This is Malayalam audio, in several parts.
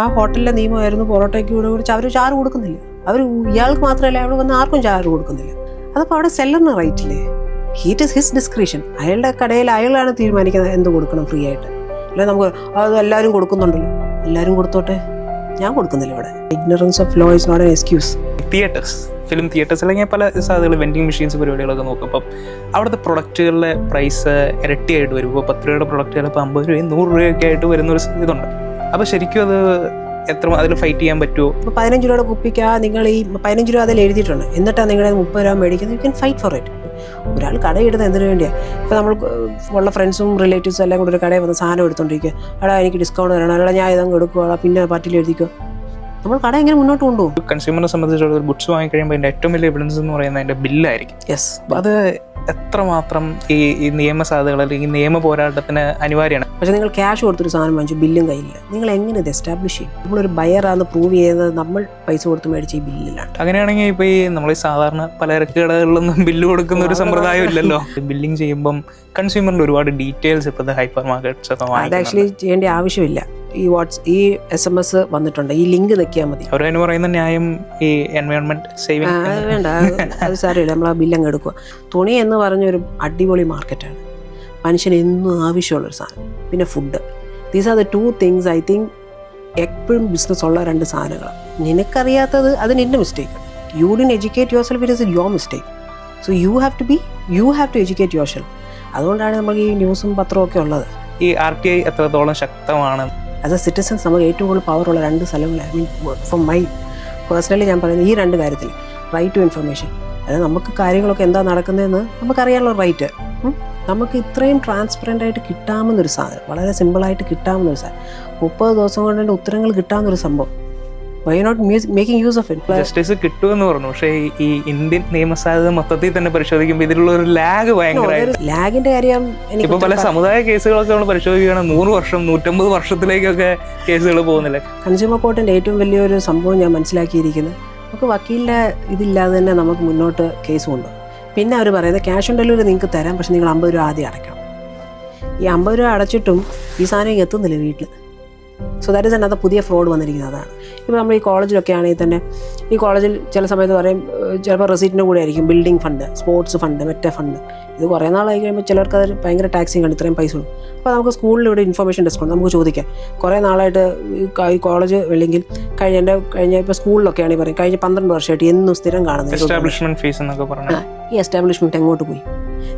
ആ ഹോട്ടലിലെ നിയമമായിരുന്നു പൊറോട്ടയ്ക്ക് കൂടെ കുറിച്ച് അവർ ചാറ് കൊടുക്കുന്നില്ല. അവർ ഇയാൾക്ക് മാത്രമല്ല അവിടെ വന്ന് ആർക്കും ചാറ് കൊടുക്കുന്നില്ല. അതപ്പോൾ അവിടെ സെല്ലറിന് റൈറ്റില്ലേ? Heat is his description. അയാളുടെ കടയിൽ അയാളാണ് തീരുമാനിക്കുന്നത് എന്ത് കൊടുക്കണം ഫ്രീ ആയിട്ട്. അല്ലെ നമുക്ക് അത് എല്ലാവരും കൊടുക്കുന്നുണ്ടല്ലോ, എല്ലാവരും കൊടുത്തോട്ടെ, ഞാൻ കൊടുക്കുന്നില്ല ഇവിടെ. Ignorance of law is not an excuse. Theatres, film theatres അല്ലെങ്കിൽ പല സാധ്യതകൾ വെൻഡിങ് മെഷീൻസ് പരിപാടികളൊക്കെ നോക്കും. അപ്പം അവിടുത്തെ പ്രൊഡക്റ്റുകളുടെ പ്രൈസ് ഇരട്ടിയായിട്ട് വരും. ഇപ്പോൾ 10 രൂപയുടെ പ്രൊഡക്റ്റുകൾ ഇപ്പോൾ 50 രൂപയും 100 രൂപയൊക്കെ ആയിട്ട് വരുന്നൊരു ഇതുണ്ട്. അപ്പോൾ ശരിക്കും അത് എത്ര അതിൽ ഫൈറ്റ് ചെയ്യാൻ പറ്റുമോ? ഇപ്പോൾ 15 രൂപയുടെ കുപ്പിക്ക് നിങ്ങൾ ഈ 15 രൂപ അതിൽ എഴുതിയിട്ടുണ്ട്, എന്നിട്ടാണ് നിങ്ങളുടെ 30 രൂപ മേടിക്കുന്നത്. You can fight for it. ഒരാൾ കടയിടുന്നത് എന്തിനു വേണ്ടിയാണ്? ഇപ്പോൾ നമ്മൾ ഉള്ള ഫ്രണ്ട്സും റിലേറ്റീവ്സും എല്ലാം കൂടെ ഒരു കടയിൽ വന്ന് സാധനം എടുത്തോണ്ടിരിക്കുക, എടാ എനിക്ക് ഡിസ്കൗണ്ട് തരണം, അല്ല ഞാൻ ഇതങ്ങ് എടുക്കുക, പിന്നെ പാർട്ടിയിൽ എഴുതിക്കോ. നമ്മൾ കട എങ്ങനെ മുന്നോട്ട് കൊണ്ടുപോകും? കൺസ്യൂമറിനെ സംബന്ധിച്ചിടത്തോളം ഗുഡ്സ് വാങ്ങിക്കഴിയുമ്പോൾ അതിൻ്റെ ഏറ്റവും വലിയ എവിഡൻസ് എന്ന് പറയുന്നത് അതിൻ്റെ ബില്ലായിരിക്കും. യെസ്, അത് എത്രമാത്രം ഈ നിയമ സാധ്യതകൾ അല്ലെങ്കിൽ നിയമ പോരാട്ടത്തിന് അനിവാര്യമാണ്. പക്ഷേ നിങ്ങൾ ക്യാഷ് കൊടുത്തൊരു സാധനം വാങ്ങിച്ചു, ബില്ലും കയ്യില്ല, നിങ്ങൾ എങ്ങനെ ഇത് എസ്റ്റാബ്ലിഷ് ചെയ്യും? നമ്മളൊരു ബയറാന്ന് പ്രൂവ് ചെയ്യുന്നത് നമ്മൾ പൈസ കൊടുത്ത് മേടിച്ച് ഈ ബില്ലിലാണ്. അങ്ങനെയാണെങ്കിൽ ഇപ്പോൾ ഈ നമ്മൾ ഈ സാധാരണ പലചരക്ക് കടകളിലൊന്നും ബില്ല് കൊടുക്കുന്ന ഒരു സമ്പ്രദായം ഇല്ലല്ലോ. ബില്ലിങ് ചെയ്യുമ്പം കൺസ്യൂമറിൻ്റെ ഒരുപാട് ഡീറ്റെയിൽസ് ഇപ്പോഴത്തെ ഹൈപ്പർ മാർക്കറ്റ്സ് ഒക്കെ അത് ആക്ച്വലി ചെയ്യേണ്ട ആവശ്യമില്ല. ഈ SMS വന്നിട്ടുണ്ട്, ഈ ലിങ്ക് നെക്കിയാൽ മതി. അവരതിന് പറയുന്ന ന്യായം ഈ എൻവയോൺമെന്റ് സേവിങ് വേണ്ട, അത് സാരമില്ല, നമ്മൾ ആ ബില്ലങ്ങ് എടുക്കുക. തുണി എന്ന് പറഞ്ഞൊരു അടിപൊളി മാർക്കറ്റാണ്, മനുഷ്യന് എന്നും ആവശ്യമുള്ളൊരു സാധനം. പിന്നെ food, these are the 2 things I think എപ്പോഴും ബിസിനസ് ഉള്ള 2 സാധനങ്ങളാണ്. നിനക്കറിയാത്തത് അത് നിൻ്റെ mistake. You didn't educate yourself, it is your mistake. So you have to educate yourself. അതുകൊണ്ടാണ് നമുക്ക് ഈ ന്യൂസും പത്രവും ഒക്കെ ഉള്ളത്. ഈ RTI എത്രത്തോളം ശക്തമാണ്? ആസ് എ സിറ്റിസൺസ് നമുക്ക് ഏറ്റവും കൂടുതൽ പവറുള്ള 2 സ്ഥലങ്ങൾ, I mean from my personally ഞാൻ പറയുന്നത് ഈ 2 കാര്യത്തിൽ, റൈറ്റ് ടു ഇൻഫർമേഷൻ. അതായത് നമുക്ക് കാര്യങ്ങളൊക്കെ എന്താ നടക്കുന്നതെന്ന് നമുക്കറിയാനുള്ള റൈറ്റ്. നമുക്ക് ഇത്രയും ട്രാൻസ്പെറൻ്റ് ആയിട്ട് കിട്ടാമെന്നൊരു സാധനം, വളരെ സിമ്പിളായിട്ട് കിട്ടാമെന്നൊരു സാധനം, 30 ദിവസം കൊണ്ട് തന്നെ ഉത്തരങ്ങൾ കിട്ടാമെന്നൊരു സംഭവം. Why not making use of it? Justice കിട്ടുമെന്ന് പറഞ്ഞു, പക്ഷേ ഈ ഇന്ത്യൻ നിയമസാധ്യത മൊത്തത്തിൽ തന്നെ പരിശോധിക്കുമ്പോൾ ഇതിലുള്ള ഒരു ലാഗ് ഭയങ്കരമായിട്ട്. ലാഗിന്റെ കാര്യം ഇപ്പൊ പല സമുദായ കേസുകളൊക്കെ നമ്മൾ പരിശോധിക്കുകയാണെങ്കിൽ 100 വർഷം 150 വർഷത്തിലേക്കൊക്കെ കേസുകൾ പോകുന്നില്ല. കൺസ്യൂമർ കോർട്ടിന്റെ ഏറ്റവും വലിയൊരു സംഭവം ഞാൻ മനസ്സിലാക്കിയിരിക്കുന്നത്, നമുക്ക് വക്കീലിന്റെ ഇതില്ലാതെ തന്നെ നമുക്ക് മുന്നോട്ട് കേസ് കൊണ്ടുപോകും. പിന്നെ അവർ പറയുന്നത് ക്യാഷ് ഓൺ ഡെലിവറി നിങ്ങൾക്ക് തരാം, പക്ഷെ നിങ്ങൾ 50 രൂപ ആദ്യം അടയ്ക്കണം. ഈ 50 രൂപ അടച്ചിട്ടും ഈ സാധനം എത്തുന്നില്ല വീട്ടിൽ. സോ ദാറ്റ് ഇസ് അനദർ പുതിയ ഫ്രോഡ് വന്നിരിക്കുന്നത്. അതാണ് ഇപ്പോൾ നമ്മൾ ഈ കോളേജിലൊക്കെ ആണെങ്കിൽ തന്നെ, ഈ കോളേജിൽ ചില സമയത്ത് പറയും ചിലപ്പോൾ റെസീറ്റിൻ്റെ കൂടെ ആയിരിക്കും ബിൽഡിംഗ് ഫണ്ട്, സ്പോർട്സ് ഫണ്ട്, മറ്റേ ഫണ്ട്. ഇത് കുറേ നാളായി കഴിയുമ്പോൾ ചിലർക്ക് അത് ഭയങ്കര ടാക്സിങ് ആണ്, ഇത്രയും പൈസ ഉള്ളൂ. അപ്പോൾ നമുക്ക് സ്കൂളിൽ ഇവിടെ ഇൻഫർമേഷൻ ഡെസ്ക് ഉണ്ട്, നമുക്ക് ചോദിക്കാം. കുറേ നാളായിട്ട് ഈ കോളേജ് അല്ലെങ്കിൽ കഴിഞ്ഞ ഇപ്പോൾ സ്കൂളിലൊക്കെ ആണെങ്കിൽ പറയും കഴിഞ്ഞ 12 വർഷമായിട്ട് എന്നും സ്ഥിരം കാണുന്നത് എസ്റ്റാബ്ലിഷ്മെന്റ് ഫീസ് എന്നൊക്കെ പറഞ്ഞു. ഈ എസ്റ്റാബ്ലിഷ്മെൻറ്റ് എങ്ങോട്ട് പോയി?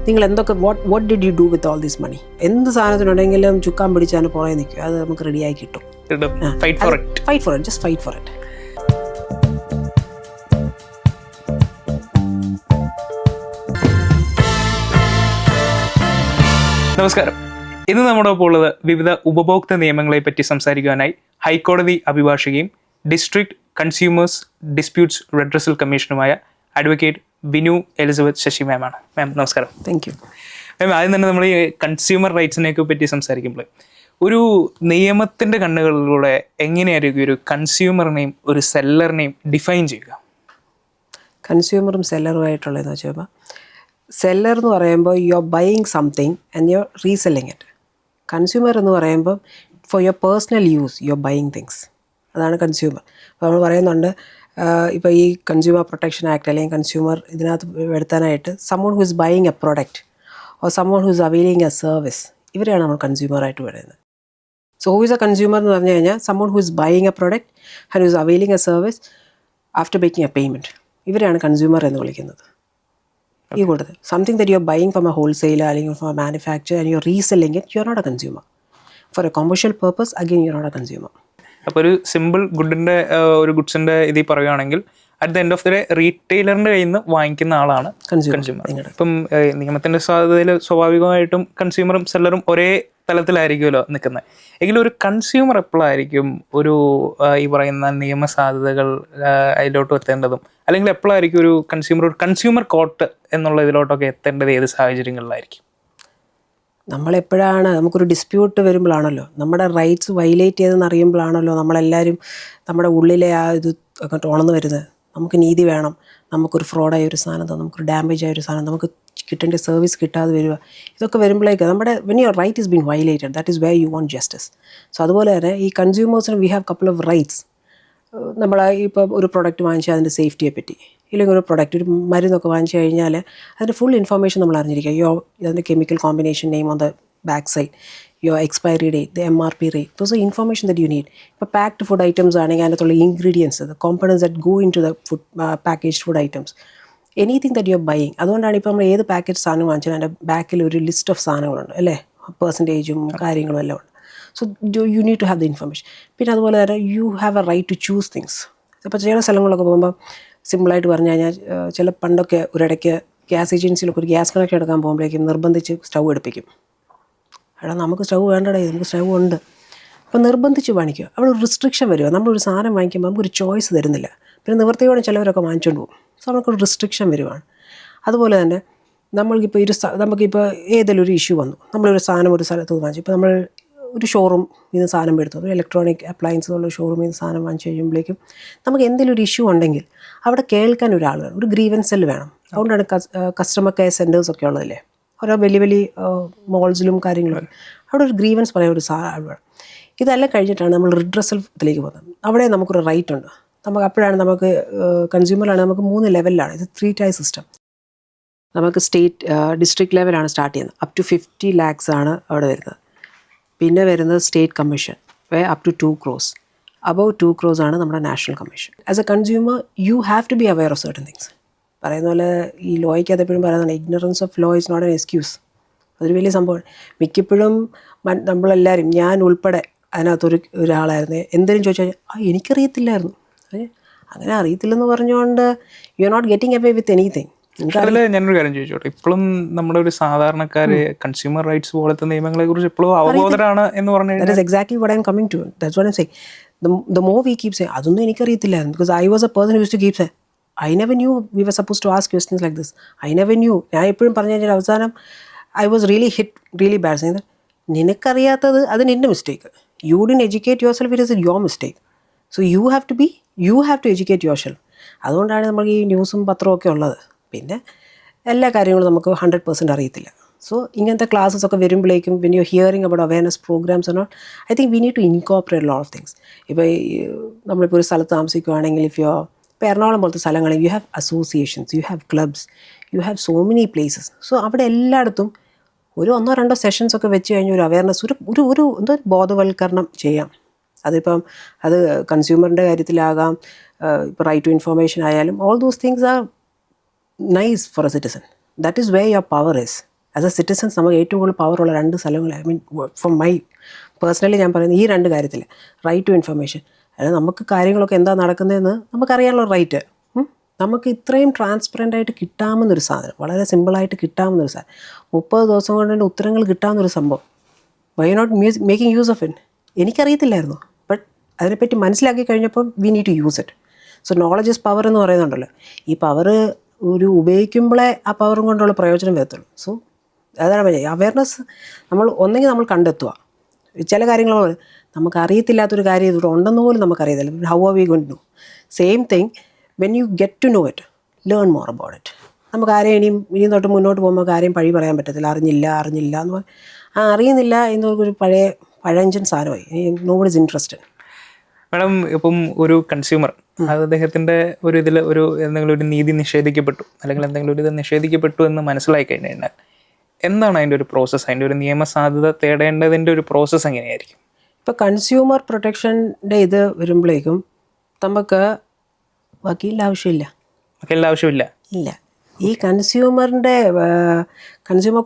നിങ്ങൾ എന്തൊക്കെ what did you do with all this money? എന്ത് സാധനത്തിനുണ്ടെങ്കിലും ചുക്കാൻ പിടിച്ചാൽ പുറകെ നിൽക്കും, അത് നമുക്ക് റെഡിയായി കിട്ടും. Fight for it, just fight for it. നമസ്കാരം. ഇന്ന് നമ്മുടെ ഒപ്പം ഉള്ളത് വിവിധ ഉപഭോക്തൃ നിയമങ്ങളെ പറ്റി സംസാരിക്കുവാനായി ഹൈക്കോടതി അഭിഭാഷകയും ഡിസ്ട്രിക്ട് കൺസ്യൂമേഴ്സ് ഡിസ്പ്യൂട്ട്സ് റെഡ്രസൽ കമ്മീഷനുമായ അഡ്വക്കേറ്റ് ബിനു എലിസബത്ത് ശശി മാമാണ്. മാം നമസ്കാരം. Thank you ma'am. ആദ്യം തന്നെ നമ്മൾ ഈ കൺസ്യൂമർ റൈറ്റ്സിനെയൊക്കെ പറ്റി സംസാരിക്കുമ്പോൾ ഒരു നിയമത്തിൻ്റെ കണ്ണുകളിലൂടെ എങ്ങനെയായിരിക്കും ഒരു കൺസ്യൂമറിനെയും ഒരു സെല്ലറിനെയും ഡിഫൈൻ ചെയ്യുക? കൺസ്യൂമറും സെല്ലറുമായിട്ടുള്ളതെന്ന് വെച്ചാൽ, സെല്ലർ എന്ന് പറയുമ്പോൾ you are buying something and you are reselling it. Consumer എന്ന് പറയുമ്പോൾ for your personal use you are buying things. അതാണ് കൺസ്യൂമർ. അപ്പോൾ നമ്മൾ പറയുന്നുണ്ട് ഇപ്പോൾ ഈ കൺസ്യൂമർ പ്രൊട്ടക്ഷൻ ആക്ട് അല്ലെങ്കിൽ കൺസ്യൂമർ ഇതിനകത്ത് വരുത്താനായിട്ട് someone who is buying a product or someone who is availing a service, ഇവരെയാണ് നമ്മൾ കൺസ്യൂമറായിട്ട് പറയുന്നത്. So who is a consumer എന്ന് പറഞ്ഞു കഴിഞ്ഞാൽ someone who is buying a product and who is availing a service after making a payment, ഇവരെയാണ് കൺസ്യൂമർ എന്ന് വിളിക്കുന്നത്. ഈ കൂട്ടത്തിൽ something that you are buying from a wholesaler അല്ലെങ്കിൽ from a manufacture and you are reselling it, you are not a consumer. For a commercial purpose again you are not a consumer. അപ്പോൾ ഒരു സിമ്പിൾ ഒരു ഗുഡ്സിൻ്റെ ഇതിൽ പറയുകയാണെങ്കിൽ at the end of the day റീറ്റെയിലറിൻ്റെ കയ്യിൽ നിന്ന് വാങ്ങിക്കുന്ന ആളാണ് കൺസ്യൂമർ. ഇപ്പം നിയമത്തിൻ്റെ സാധ്യതയിൽ സ്വാഭാവികമായിട്ടും കൺസ്യൂമറും സെല്ലറും ഒരേ തലത്തിലായിരിക്കുമല്ലോ നിൽക്കുന്നത്. എങ്കിലും ഒരു കൺസ്യൂമർ എപ്പോഴായിരിക്കും ഒരു ഈ പറയുന്ന നിയമ സാധ്യതകൾ അതിലോട്ട് എത്തേണ്ടതും, അല്ലെങ്കിൽ എപ്പോഴായിരിക്കും ഒരു കൺസ്യൂമർ കോർട്ട് എന്നുള്ള ഇതിലോട്ടൊക്കെ എത്തേണ്ടത് ഏത് സാഹചര്യങ്ങളിലായിരിക്കും? നമ്മളെപ്പോഴാണ് നമുക്കൊരു ഡിസ്പ്യൂട്ട് വരുമ്പോഴാണല്ലോ, നമ്മുടെ റൈറ്റ്സ് വയലേറ്റ് ചെയ്തെന്ന് അറിയുമ്പോഴാണല്ലോ നമ്മളെല്ലാവരും നമ്മുടെ ഉള്ളിലെ ആ ഇത് അങ്ങോട്ട് ഉണർന്നു വരുന്നത്. നമുക്ക് നീതി വേണം, നമുക്കൊരു ഫ്രോഡായ ഒരു സാധനം, നമുക്കൊരു ഡാമേജ് ആയ ഒരു സാധനം നമുക്ക് കിട്ടേണ്ട സർവീസ് കിട്ടാതെ വരിക, ഇതൊക്കെ വരുമ്പോഴേക്ക് നമ്മുടെ when your right is been violated, that is way you want justice. So അതുപോലെ തന്നെ ഈ കൺസ്യൂമേഴ്സിന് we have couple of rights. നമ്മൾ ഇപ്പോൾ ഒരു പ്രൊഡക്റ്റ് വാങ്ങിച്ചാൽ അതിൻ്റെ സേഫ്റ്റിയെ പറ്റി, ഇല്ലെങ്കിൽ ഒരു പ്രൊഡക്റ്റ്, ഒരു മരുന്നൊക്കെ വാങ്ങിച്ചു കഴിഞ്ഞാൽ അതിൻ്റെ ഫുൾ ഇൻഫർമേഷൻ നമ്മൾ അറിഞ്ഞിരിക്കുക. അതിൻ്റെ chemical combination name on the back side, your expiry date, the MRP rate, those are information that you need. ഇപ്പോൾ പാക്ഡ് ഫുഡ് ഐറ്റംസ് ആണെങ്കിൽ അതിനകത്തുള്ള ingredients, the components that go into the food packaged food items, anything that you are buying. അതുകൊണ്ടാണ് ഇപ്പോൾ നമ്മൾ ഏത് പാക്കേജ് സാധനം വാങ്ങിച്ചാലും അതിൻ്റെ ബാക്കിൽ ഒരു ലിസ്റ്റ് ഓഫ് സാധനങ്ങളുണ്ട് അല്ലേ, പെർസെൻറ്റേജും കാര്യങ്ങളും എല്ലാം ഉണ്ട്. So you need to have the information. പിന്നെ അതുപോലെ തന്നെ you have a right to choose things. ഇപ്പോൾ ചില സ്ഥലങ്ങളിലൊക്കെ പോകുമ്പോൾ സിമ്പിളായിട്ട് പറഞ്ഞു കഴിഞ്ഞാൽ, ചില പണ്ടൊക്കെ ഒരിടയ്ക്ക് ഗ്യാസ് ഏജൻസിയിലൊക്കെ ഒരു ഗ്യാസ് കണക്ഷൻ എടുക്കാൻ പോകുമ്പോഴേക്കും നിർബന്ധിച്ച് സ്റ്റൗ എടുപ്പിക്കും. എടാ നമുക്ക് സ്റ്റൗ വേണ്ടടേ, നമുക്ക് സ്റ്റൗ ഉണ്ട്. അപ്പോൾ നിർബന്ധിച്ച് വാങ്ങിക്കുക. അവിടെ ഒരു റിസ്ട്രിക്ഷൻ വരിക. നമ്മളൊരു സാധനം വാങ്ങിക്കുമ്പോൾ നമുക്കൊരു ചോയ്സ് തരുന്നില്ല. പിന്നെ നിവൃത്തിയോടെ ചിലവരൊക്കെ വാങ്ങിച്ചുകൊണ്ട് പോകും. സോ നമുക്കൊരു റിസ്ട്രിക്ഷൻ വരുവാണ്. അതുപോലെ തന്നെ നമുക്കിപ്പോൾ നമുക്കിപ്പോൾ ഏതെങ്കിലും ഒരു ഇഷ്യൂ വന്നു, നമ്മളൊരു സാധനം ഒരു സ്ഥലത്ത് വാങ്ങിച്ചു. ഇപ്പോൾ നമ്മൾ ഒരു ഷോറൂം നിന്ന് സാധനം എടുത്തു, ഒരു ഇലക്ട്രോണിക് അപ്ലയൻസുള്ള ഷോറൂമിൽ നിന്ന് സാധനം വാങ്ങിച്ച് കഴിയുമ്പോഴേക്കും നമുക്ക് എന്തെങ്കിലും ഒരു ഇഷ്യൂ ഉണ്ടെങ്കിൽ അവിടെ കേൾക്കാൻ ഒരാൾ വേണം, ഒരു ഗ്രീവൻസ് സെൽ വേണം. അതുകൊണ്ടാണ് കസ്റ്റമർ കെയർ സെൻറ്റേഴ്സൊക്കെ ഉള്ളതല്ലേ, ഓരോ വലിയ വലിയ മോൾസിലും കാര്യങ്ങളും. അവിടെ ഒരു ഗ്രീവൻസ് പറയാൻ ഒരു ആൾ വേണം. ഇതെല്ലാം കഴിഞ്ഞിട്ടാണ് നമ്മൾ റിഡ്രസൽത്തിലേക്ക് പോകുന്നത്. അവിടെ നമുക്കൊരു റൈറ്റ് ഉണ്ട്. അപ്പോഴാണ് നമുക്ക് കൺസ്യൂമറിലാണ് നമുക്ക് 3 ലെവലിലാണ്. ഇത് 3 ടയർ സിസ്റ്റം. നമുക്ക് സ്റ്റേറ്റ് ഡിസ്ട്രിക്ട് ലെവലാണ് സ്റ്റാർട്ട് ചെയ്യുന്നത്. അപ് ടു 50 lakhs ആണ് അവിടെ വരുന്നത്. പിന്നെ വരുന്നത് state commission, up to 2 crores. Above 2 crores ആണ് നമ്മുടെ national commission. As a consumer you have to be aware of certain things. പറയുന്ന പോലെ ഈ ലോയ്ക്കകത്ത് എപ്പോഴും പറയുന്നതാണ്, ignorance of law is not an excuse. അതൊരു വലിയ സംഭവമാണ്. മിക്കപ്പോഴും നമ്മളെല്ലാവരും, ഞാൻ ഉൾപ്പെടെ ഒരാളായിരുന്നു, എന്തെങ്കിലും ചോദിച്ചാൽ എനിക്കറിയത്തില്ലായിരുന്നു. അങ്ങനെ അറിയത്തില്ലെന്ന് പറഞ്ഞുകൊണ്ട് you are not getting away with anything. അതിൽ ഞാനൊരു കാര്യം ചോദിച്ചോട്ടെ, ഇപ്പോഴും നമ്മുടെ ഒരു സാധാരണക്കാര് കൺസ്യൂമർ റൈറ്റ്സ് പോലത്തെ നിയമങ്ങളെ കുറിച്ച് ഇപ്പോഴും അവബോധരാണ് എന്ന് പറഞ്ഞു കഴിഞ്ഞാൽ, that is exactly what I'm coming to. That's what I'm saying. The more we keep saying അതൊന്നും എനിക്കറിയത്തില്ലായിരുന്നു, because I was a person who used to keep saying I never knew we were supposed to ask questions like this. I never knew. ഞാൻ എപ്പോഴും പറഞ്ഞു കഴിഞ്ഞാൽ അവസാനം I was really hit really bad, saying that നിനക്കറിയാത്തത് അത് നിൻ്റെ mistake. You didn't educate yourself, it is your mistake. So you have to educate yourself. അതുകൊണ്ടാണ് നമ്മൾ ഈ ന്യൂസും പത്രവും ഒക്കെ ഉള്ളത്. പിന്നെ എല്ലാ കാര്യങ്ങളും നമുക്ക് 100% അറിയത്തില്ല. സോ ഇങ്ങനത്തെ ക്ലാസ്സസ് ഒക്കെ വരുമ്പോഴേക്കും when you hearing about awareness programs and all, I think we need to incorporate lot of things. ഇപ്പോൾ നമ്മളിപ്പോൾ ഒരു സ്ഥലത്ത് താമസിക്കുകയാണെങ്കിൽ, ഇപ്പോൾ എറണാകുളം പോലത്തെ സ്ഥലങ്ങളിൽ you have associations, you have clubs, you have so many places. So അവിടെ എല്ലായിടത്തും ഒരു 1-2 സെഷൻസ് ഒക്കെ വെച്ച് കഴിഞ്ഞാൽ ഒരു അവയർനെസ്, ഒരു എന്തോ ബോധവൽക്കരണം ചെയ്യാം. അതിപ്പം അത് കൺസ്യൂമറിൻ്റെ കാര്യത്തിലാകാം, ഇപ്പോൾ റൈറ്റ് ടു ഇൻഫർമേഷൻ ആയാലും, all those things are nice for a citizen. That is way your power is. As a citizens നമുക്ക് ഏറ്റവും കൂടുതൽ പവറുള്ള 2 സ്ഥലങ്ങൾ, I mean from my personally ഞാൻ പറയുന്നത് ഈ 2 കാര്യത്തിൽ, റൈറ്റ് ടു ഇൻഫർമേഷൻ. അതായത് നമുക്ക് കാര്യങ്ങളൊക്കെ എന്താ നടക്കുന്നതെന്ന് നമുക്കറിയാനുള്ള റൈറ്റ്, നമുക്ക് ഇത്രയും ട്രാൻസ്പെറൻ്റ് ആയിട്ട് കിട്ടാമെന്നൊരു സാധനം, വളരെ സിമ്പിളായിട്ട് കിട്ടാമെന്നൊരു സാധനം, 30 ദിവസം കൊണ്ട് തന്നെ ഉത്തരങ്ങൾ കിട്ടാമെന്നൊരു സംഭവം. Why not making use of it? എനിക്കറിയത്തില്ലായിരുന്നു, ബട്ട് അതിനെപ്പറ്റി മനസ്സിലാക്കി കഴിഞ്ഞപ്പോൾ we need to use it. So knowledge is power എന്ന് പറയുന്നുണ്ടല്ലോ, ഈ പവർ ഒരു ഉപയോഗിക്കുമ്പോഴേ ആ പവറും കൊണ്ടുള്ള പ്രയോജനം വരത്തുള്ളൂ. സോ അതാണ് പറഞ്ഞത്, അവയർനെസ് ഒന്നെങ്കിൽ നമ്മൾ കണ്ടെത്തുക. ചില കാര്യങ്ങൾ നമുക്ക് അറിയത്തില്ലാത്തൊരു കാര്യം ഇവിടെ ഉണ്ടെന്ന് പോലും നമുക്കറിയത്തില്ല. How are we going to do? Same thing when you get to know it, learn more about it. നമുക്ക് ആരെയും ഇനിയും തൊട്ട് മുന്നോട്ട് പോകുമ്പോൾ കാര്യം പഴി പറയാൻ പറ്റത്തില്ല. അറിഞ്ഞില്ല എന്ന് പറഞ്ഞാൽ അറിയുന്നില്ല എന്നൊരു പഴഞ്ചൻ സാധനമായി. Nobody is interested. മാഡം, ഇപ്പം ഒരു കൺസ്യൂമർ അദ്ദേഹത്തിൻ്റെ ഒരു ഇതിൽ എന്തെങ്കിലും ഒരു നീതി നിഷേധിക്കപ്പെട്ടു, അല്ലെങ്കിൽ എന്തെങ്കിലും ഒരു ഇത് നിഷേധിക്കപ്പെട്ടു എന്ന് മനസ്സിലാക്കി കഴിഞ്ഞാൽ എന്താണ് അതിൻ്റെ ഒരു പ്രോസസ്സ്? അതിൻ്റെ ഒരു നിയമസാധ്യത തേടേണ്ടതിൻ്റെ ഒരു പ്രോസസ്സ് എങ്ങനെയായിരിക്കും? ഇപ്പോൾ കൺസ്യൂമർ പ്രൊട്ടക്ഷൻ്റെ ഇത് വരുമ്പോഴേക്കും നമുക്ക് വക്കീലിൻ്റെ ആവശ്യമില്ല. ഇല്ല. ഈ കൺസ്യൂമർ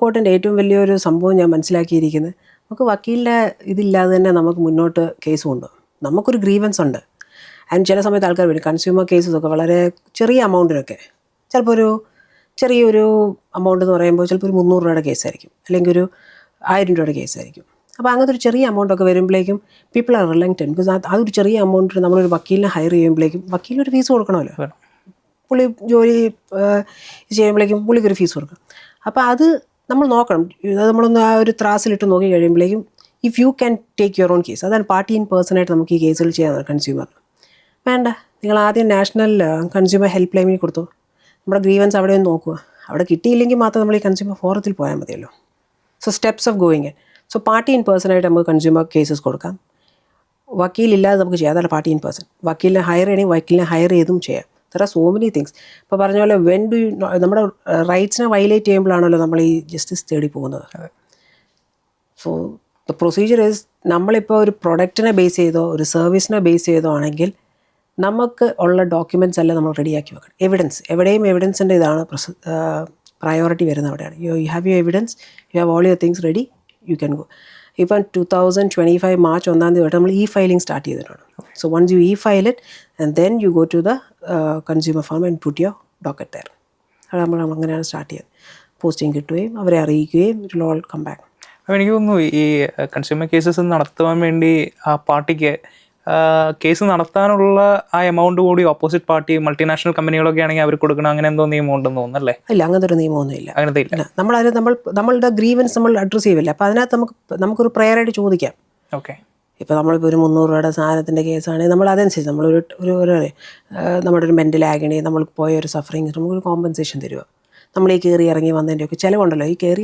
കോർട്ടിൻ്റെ ഏറ്റവും വലിയൊരു സംഭവം ഞാൻ മനസ്സിലാക്കിയിരിക്കുന്നത്, നമുക്ക് വക്കീലിൻ്റെ ഇതില്ലാതെ തന്നെ നമുക്ക് മുന്നോട്ട് കേസ് കൊണ്ടുപോകും. നമുക്കൊരു ഗ്രീവൻസ് ഉണ്ട്. ആൻഡ് ചില സമയത്ത് ആൾക്കാർ വരും കൺസ്യൂമർ കേസസൊക്കെ വളരെ ചെറിയ എമൗണ്ടിനൊക്കെ, ചിലപ്പോൾ ഒരു ചെറിയൊരു എമൗണ്ട് എന്ന് പറയുമ്പോൾ ചിലപ്പോൾ ഒരു 300 രൂപയുടെ കേസായിരിക്കും, അല്ലെങ്കിൽ ഒരു 1000 രൂപയുടെ കേസായിരിക്കും. അപ്പോൾ അങ്ങനത്തെ ഒരു ചെറിയ എമൗണ്ടൊക്കെ വരുമ്പോഴേക്കും പീപ്പിൾ ആർ റിലക്റ്റന്റ്, ബിക്കോസ് അതൊരു ചെറിയ എമൗണ്ടിന് നമ്മളൊരു വക്കീലിനെ ഹയർ ചെയ്യുമ്പോഴേക്കും വക്കീലിനൊരു ഫീസ് കൊടുക്കണമല്ലോ. പുള്ളി ജോലി ചെയ്യുമ്പോഴേക്കും പുള്ളിക്കൊരു ഫീസ് കൊടുക്കണം. അപ്പോൾ അത് നമ്മൾ നോക്കണം. അത് നമ്മളൊന്ന് ആ ഒരു ത്രാസിലിട്ട് നോക്കി കഴിയുമ്പോഴേക്കും if you can take your own case, അതാണ് പാർട്ടി ഇൻ പേഴ്സണായിട്ട് നമുക്ക് ഈ കേസുകൾ ചെയ്യാൻ കൺസ്യൂമർ വേണ്ട. നിങ്ങൾ ആദ്യം നാഷണൽ കൺസ്യൂമർ ഹെൽപ്പ് ലൈനിൽ കൊടുത്തു, നമ്മുടെ ഗ്രീവൻസ് അവിടെ ഒന്ന് നോക്കുക. അവിടെ കിട്ടിയില്ലെങ്കിൽ മാത്രം നമ്മൾ ഈ കൺസ്യൂമർ ഫോറത്തിൽ പോയാൽ മതിയല്ലോ. So steps of going in. So party in പേഴ്സണായിട്ട് നമുക്ക് കൺസ്യൂമർ കേസസ് കൊടുക്കാം. വക്കീലില്ലാതെ നമുക്ക് ചെയ്യാം, അതല്ല പാർട്ടി ഇൻ പേഴ്സൺ. വക്കീലിനെ ഹയർ ചെയ്യണമെങ്കിൽ വക്കീലിനെ ഹയർ ചെയ്തും ചെയ്യാം. There are so many things. ഇപ്പോൾ പറഞ്ഞ പോലെ വെൻ ഡു യു നമ്മുടെ റൈറ്റ്സിനെ വയലേറ്റ് ചെയ്യുമ്പോഴാണല്ലോ നമ്മൾ ഈ ജസ്റ്റിസ് തേടി പോകുന്നത്. സോ ദ പ്രൊസീജിയർ ഈസ്, നമ്മളിപ്പോൾ ഒരു പ്രൊഡക്റ്റിനെ ബേസ് ചെയ്തോ ഒരു സർവീസിനെ ബേസ് ചെയ്തോ ആണെങ്കിൽ നമുക്ക് ഉള്ള ഡോക്യുമെൻറ്റ്സ് എല്ലാം നമ്മൾ റെഡിയാക്കി വെക്കണം. എവിഡൻസ്, എവിടെയും എവിഡൻസിൻ്റെ ഇതാണ് പ്രയോറിറ്റി വരുന്നത് അവിടെയാണ്. You have your evidence, you have all your things ready, you can go. ഇപ്പം 2025 മാർച്ച് 1 തൊട്ട് നമ്മൾ ഇ ഫയലിംഗ് സ്റ്റാർട്ട് ചെയ്തിട്ടുണ്ട്. So once you e file it and then you go to the consumer forum and put your docket there. അത് നമ്മൾ അങ്ങനെയാണ് സ്റ്റാർട്ട് ചെയ്തത്. പോസ്റ്റിംഗ് കിട്ടുകയും അവരെ അറിയിക്കുകയും it will all come back. അപ്പോൾ എനിക്ക് തോന്നുന്നു ഈ കൺസ്യൂമർ കേസസ് നടത്തുവാൻ വേണ്ടി ആ പാർട്ടിക്ക് കേസ് നടത്താനുള്ള ആ എമൗണ്ട് കൂടി ഓപ്പോസിറ്റ് പാർട്ടി മൾട്ടിനാഷണൽ കമ്പനികളൊക്കെ ആണെങ്കിൽ അവർ കൊടുക്കണം, അങ്ങനെ എന്തോ നിയമം ഉണ്ടെന്ന് തോന്നുന്നല്ലേ? ഇല്ല, അങ്ങനത്തെ ഒരു നിയമമൊന്നും ഇല്ല. അങ്ങനത്തെ ഇല്ല. നമ്മളുടെ ഗ്രീവൻസ് നമ്മൾ അഡ്രസ്സ് ചെയ്യില്ല. അപ്പോൾ അതിനകത്ത് നമുക്കൊരു പ്രയറായിട്ട് ചോദിക്കാം. ഓക്കെ. ഇപ്പോൾ നമ്മളിപ്പോൾ ഒരു 300 രൂപയുടെ സാധനത്തിൻ്റെ കേസാണെങ്കിൽ നമ്മൾ അതനുസരിച്ച് നമ്മളൊരു നമ്മുടെ ഒരു മെൻ്റൽ ആഗണി, നമ്മൾക്ക് പോയ ഒരു സഫറിങ് നമുക്കൊരു കോമ്പൻസേഷൻ തരിക. നമ്മൾ ഈ കയറി ഇറങ്ങി വന്നതിൻ്റെയൊക്കെ ചിലവുണ്ടല്ലോ. ഈ കയറി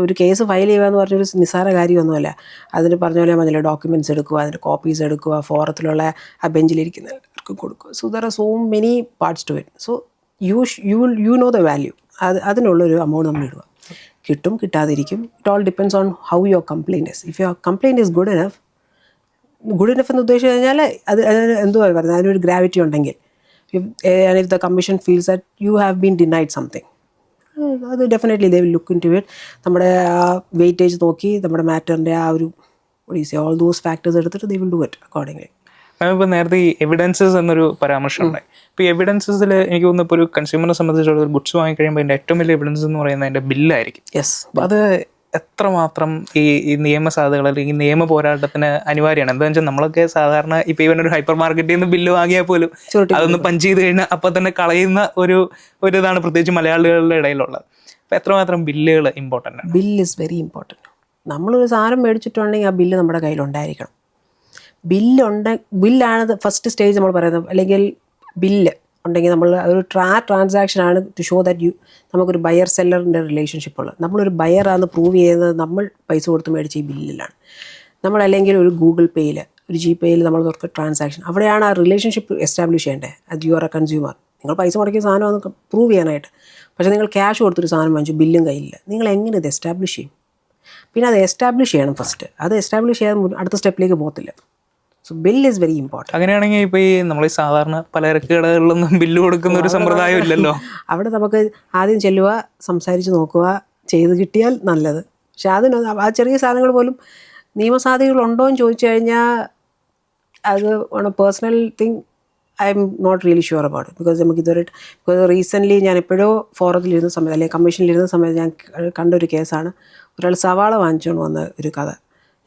ഒരു കേസ് ഫയൽ ചെയ്യുക എന്ന് പറഞ്ഞൊരു നിസ്സാര കാര്യമൊന്നുമല്ല. അതിന് പറഞ്ഞ പോലെ മതിയല്ലോ, ഡോക്യുമെൻറ്റ്സ് എടുക്കുക, അതിൻ്റെ കോപ്പീസ് എടുക്കുക, ഫോറത്തിലുള്ള ആ ബെഞ്ചിലിരിക്കുന്ന എല്ലാവർക്കും കൊടുക്കുക. So there are so many parts to it. So you know the value. അതിനുള്ളൊരു എമൗണ്ട് നമ്മൾ ഇടുക. കിട്ടും, കിട്ടാതിരിക്കും. It all depends on how your complaint is. If your complaint is good enough എന്ന് ഉദ്ദേശിച്ച് കഴിഞ്ഞാൽ അതിന് എന്തുവാ പറയുന്നത്, അതിനൊരു ഗ്രാവിറ്റി ഉണ്ടെങ്കിൽ, if the commission feels that you have been denied something, അത് definitely they will look into it. നമ്മുടെ ആ വെയിറ്റേജ് നോക്കി നമ്മുടെ മാറ്ററിൻ്റെ ആ ഒരു ഓൾ ദോസ് ഫാക്ടേഴ്സ് എടുത്തിട്ട് they will do it accordingly. ഇപ്പോൾ നേരത്തെ ഈ എവിഡൻസസ് എന്നൊരു പരാമർശം ഉണ്ടായി. ഇപ്പോൾ ഈ എവിഡൻസസിൽ എനിക്ക് തോന്നുന്നു ഇപ്പോൾ ഒരു കൺസ്യൂമറിനെ സംബന്ധിച്ചുള്ള ഒരു ഗുഡ്സ് വാങ്ങിക്കഴിയുമ്പോൾ അതിൻ്റെ ഏറ്റവും വലിയ എവിഡൻസ് എന്ന് പറയുന്നത് അതിൻ്റെ ബില്ലായിരിക്കും. യെസ്. അത് എത്രമാത്രം ഈ നിയമ സാധ്യതകൾ അല്ലെങ്കിൽ നിയമ പോരാട്ടത്തിന് അനിവാര്യമാണ്? എന്താണെന്ന് വെച്ചാൽ നമ്മളൊക്കെ സാധാരണ ഇപ്പോൾ ഇവൻ ഒരു ഹൈപ്പർ മാർക്കറ്റിൽ നിന്ന് ബില്ല് വാങ്ങിയാൽ പോലും അതൊന്ന് പഞ്ച് ചെയ്ത് കഴിഞ്ഞാൽ അപ്പം തന്നെ കളയുന്ന ഒരു ഇതാണ് പ്രത്യേകിച്ച് മലയാളികളുടെ ഇടയിലുള്ളത്. അപ്പോൾ എത്രമാത്രം ബില്ലുകൾ ഇമ്പോർട്ടൻ്റ് ആണ്? Bill is very important. നമ്മളൊരു സാധനം മേടിച്ചിട്ടുണ്ടെങ്കിൽ ആ ബില്ല് നമ്മുടെ കയ്യിലുണ്ടായിരിക്കണം. ബില്ലാണ് ഫസ്റ്റ് സ്റ്റേജ് നമ്മൾ പറയുന്നത്. അല്ലെങ്കിൽ ബില്ല് ഉണ്ടെങ്കിൽ നമ്മൾ ഒരു ട്രാൻസാക്ഷനാണ് ടു ഷോ ദാറ്റ് നമുക്കൊരു ബയർ സെല്ലറിൻ്റെ റിലേഷൻഷിപ്പ് ഉള്ളത്. നമ്മളൊരു ബയറാണെന്ന് പ്രൂവ് ചെയ്യുന്നത് നമ്മൾ പൈസ കൊടുത്ത് മേടിച്ച ഈ ബില്ലിലാണ്. നമ്മളല്ലെങ്കിൽ ഒരു ഗൂഗിൾ പേയിൽ, ഒരു GPayയിൽ നമ്മൾ തുറക്കുക ട്രാൻസാക്ഷൻ, അവിടെയാണ് ആ റിലേഷൻഷിപ്പ് എസ്റ്റാബ്ലിഷ് ചെയ്യേണ്ടത്. അത് യു ആർ എ കൺസ്യൂമർ. നിങ്ങൾ പൈസ മുടക്കിയ സാധനമാണെന്ന് പ്രൂവ് ചെയ്യാനായിട്ട്. പക്ഷേ നിങ്ങൾ ക്യാഷ് കൊടുത്തൊരു സാധനം വാങ്ങിച്ചു, ബില്ലും കയ്യില്ല, നിങ്ങൾ എങ്ങനെ ഇത് എസ്റ്റാബ്ലിഷ് ചെയ്യും? പിന്നെ അത് എസ്റ്റാബ്ലിഷ് ചെയ്യണം ഫസ്റ്റ്. അത് എസ്റ്റാബ്ലിഷ് ചെയ്യാൻ അടുത്ത സ്റ്റെപ്പിലേക്ക് പോകത്തില്ല. So bill is very important. അങ്ങനെയാണെങ്കിൽ ഇപ്പോൾ ഈ നമ്മൾ ഈ സാധാരണ പലചരക്ക് കടകളിലൊന്നും ബില്ല് കൊടുക്കുന്ന ഒരു സമ്പ്രദായം ഇല്ലല്ലോ. അവിടെ നമുക്ക് ആദ്യം ചെല്ലുക, സംസാരിച്ച് നോക്കുക, ചെയ്ത് കിട്ടിയാൽ നല്ലത്. പക്ഷെ അതിന് ആ ചെറിയ സാധനങ്ങൾ പോലും നിയമസാധ്യതകളുണ്ടോ എന്ന് ചോദിച്ചു കഴിഞ്ഞാൽ അത് personal thing I am not really sure about it. Because നമുക്ക് ഇതുവരെ റീസെൻ്റ്ലി ഞാൻ എപ്പോഴോ ഫോറത്തിലിരുന്ന സമയത്ത് അല്ലെങ്കിൽ കമ്മീഷനിലിരുന്ന സമയത്ത് ഞാൻ കണ്ടൊരു കേസാണ്. ഒരാൾ സവാള വാങ്ങിച്ചുകൊണ്ട് വന്ന ഒരു കഥ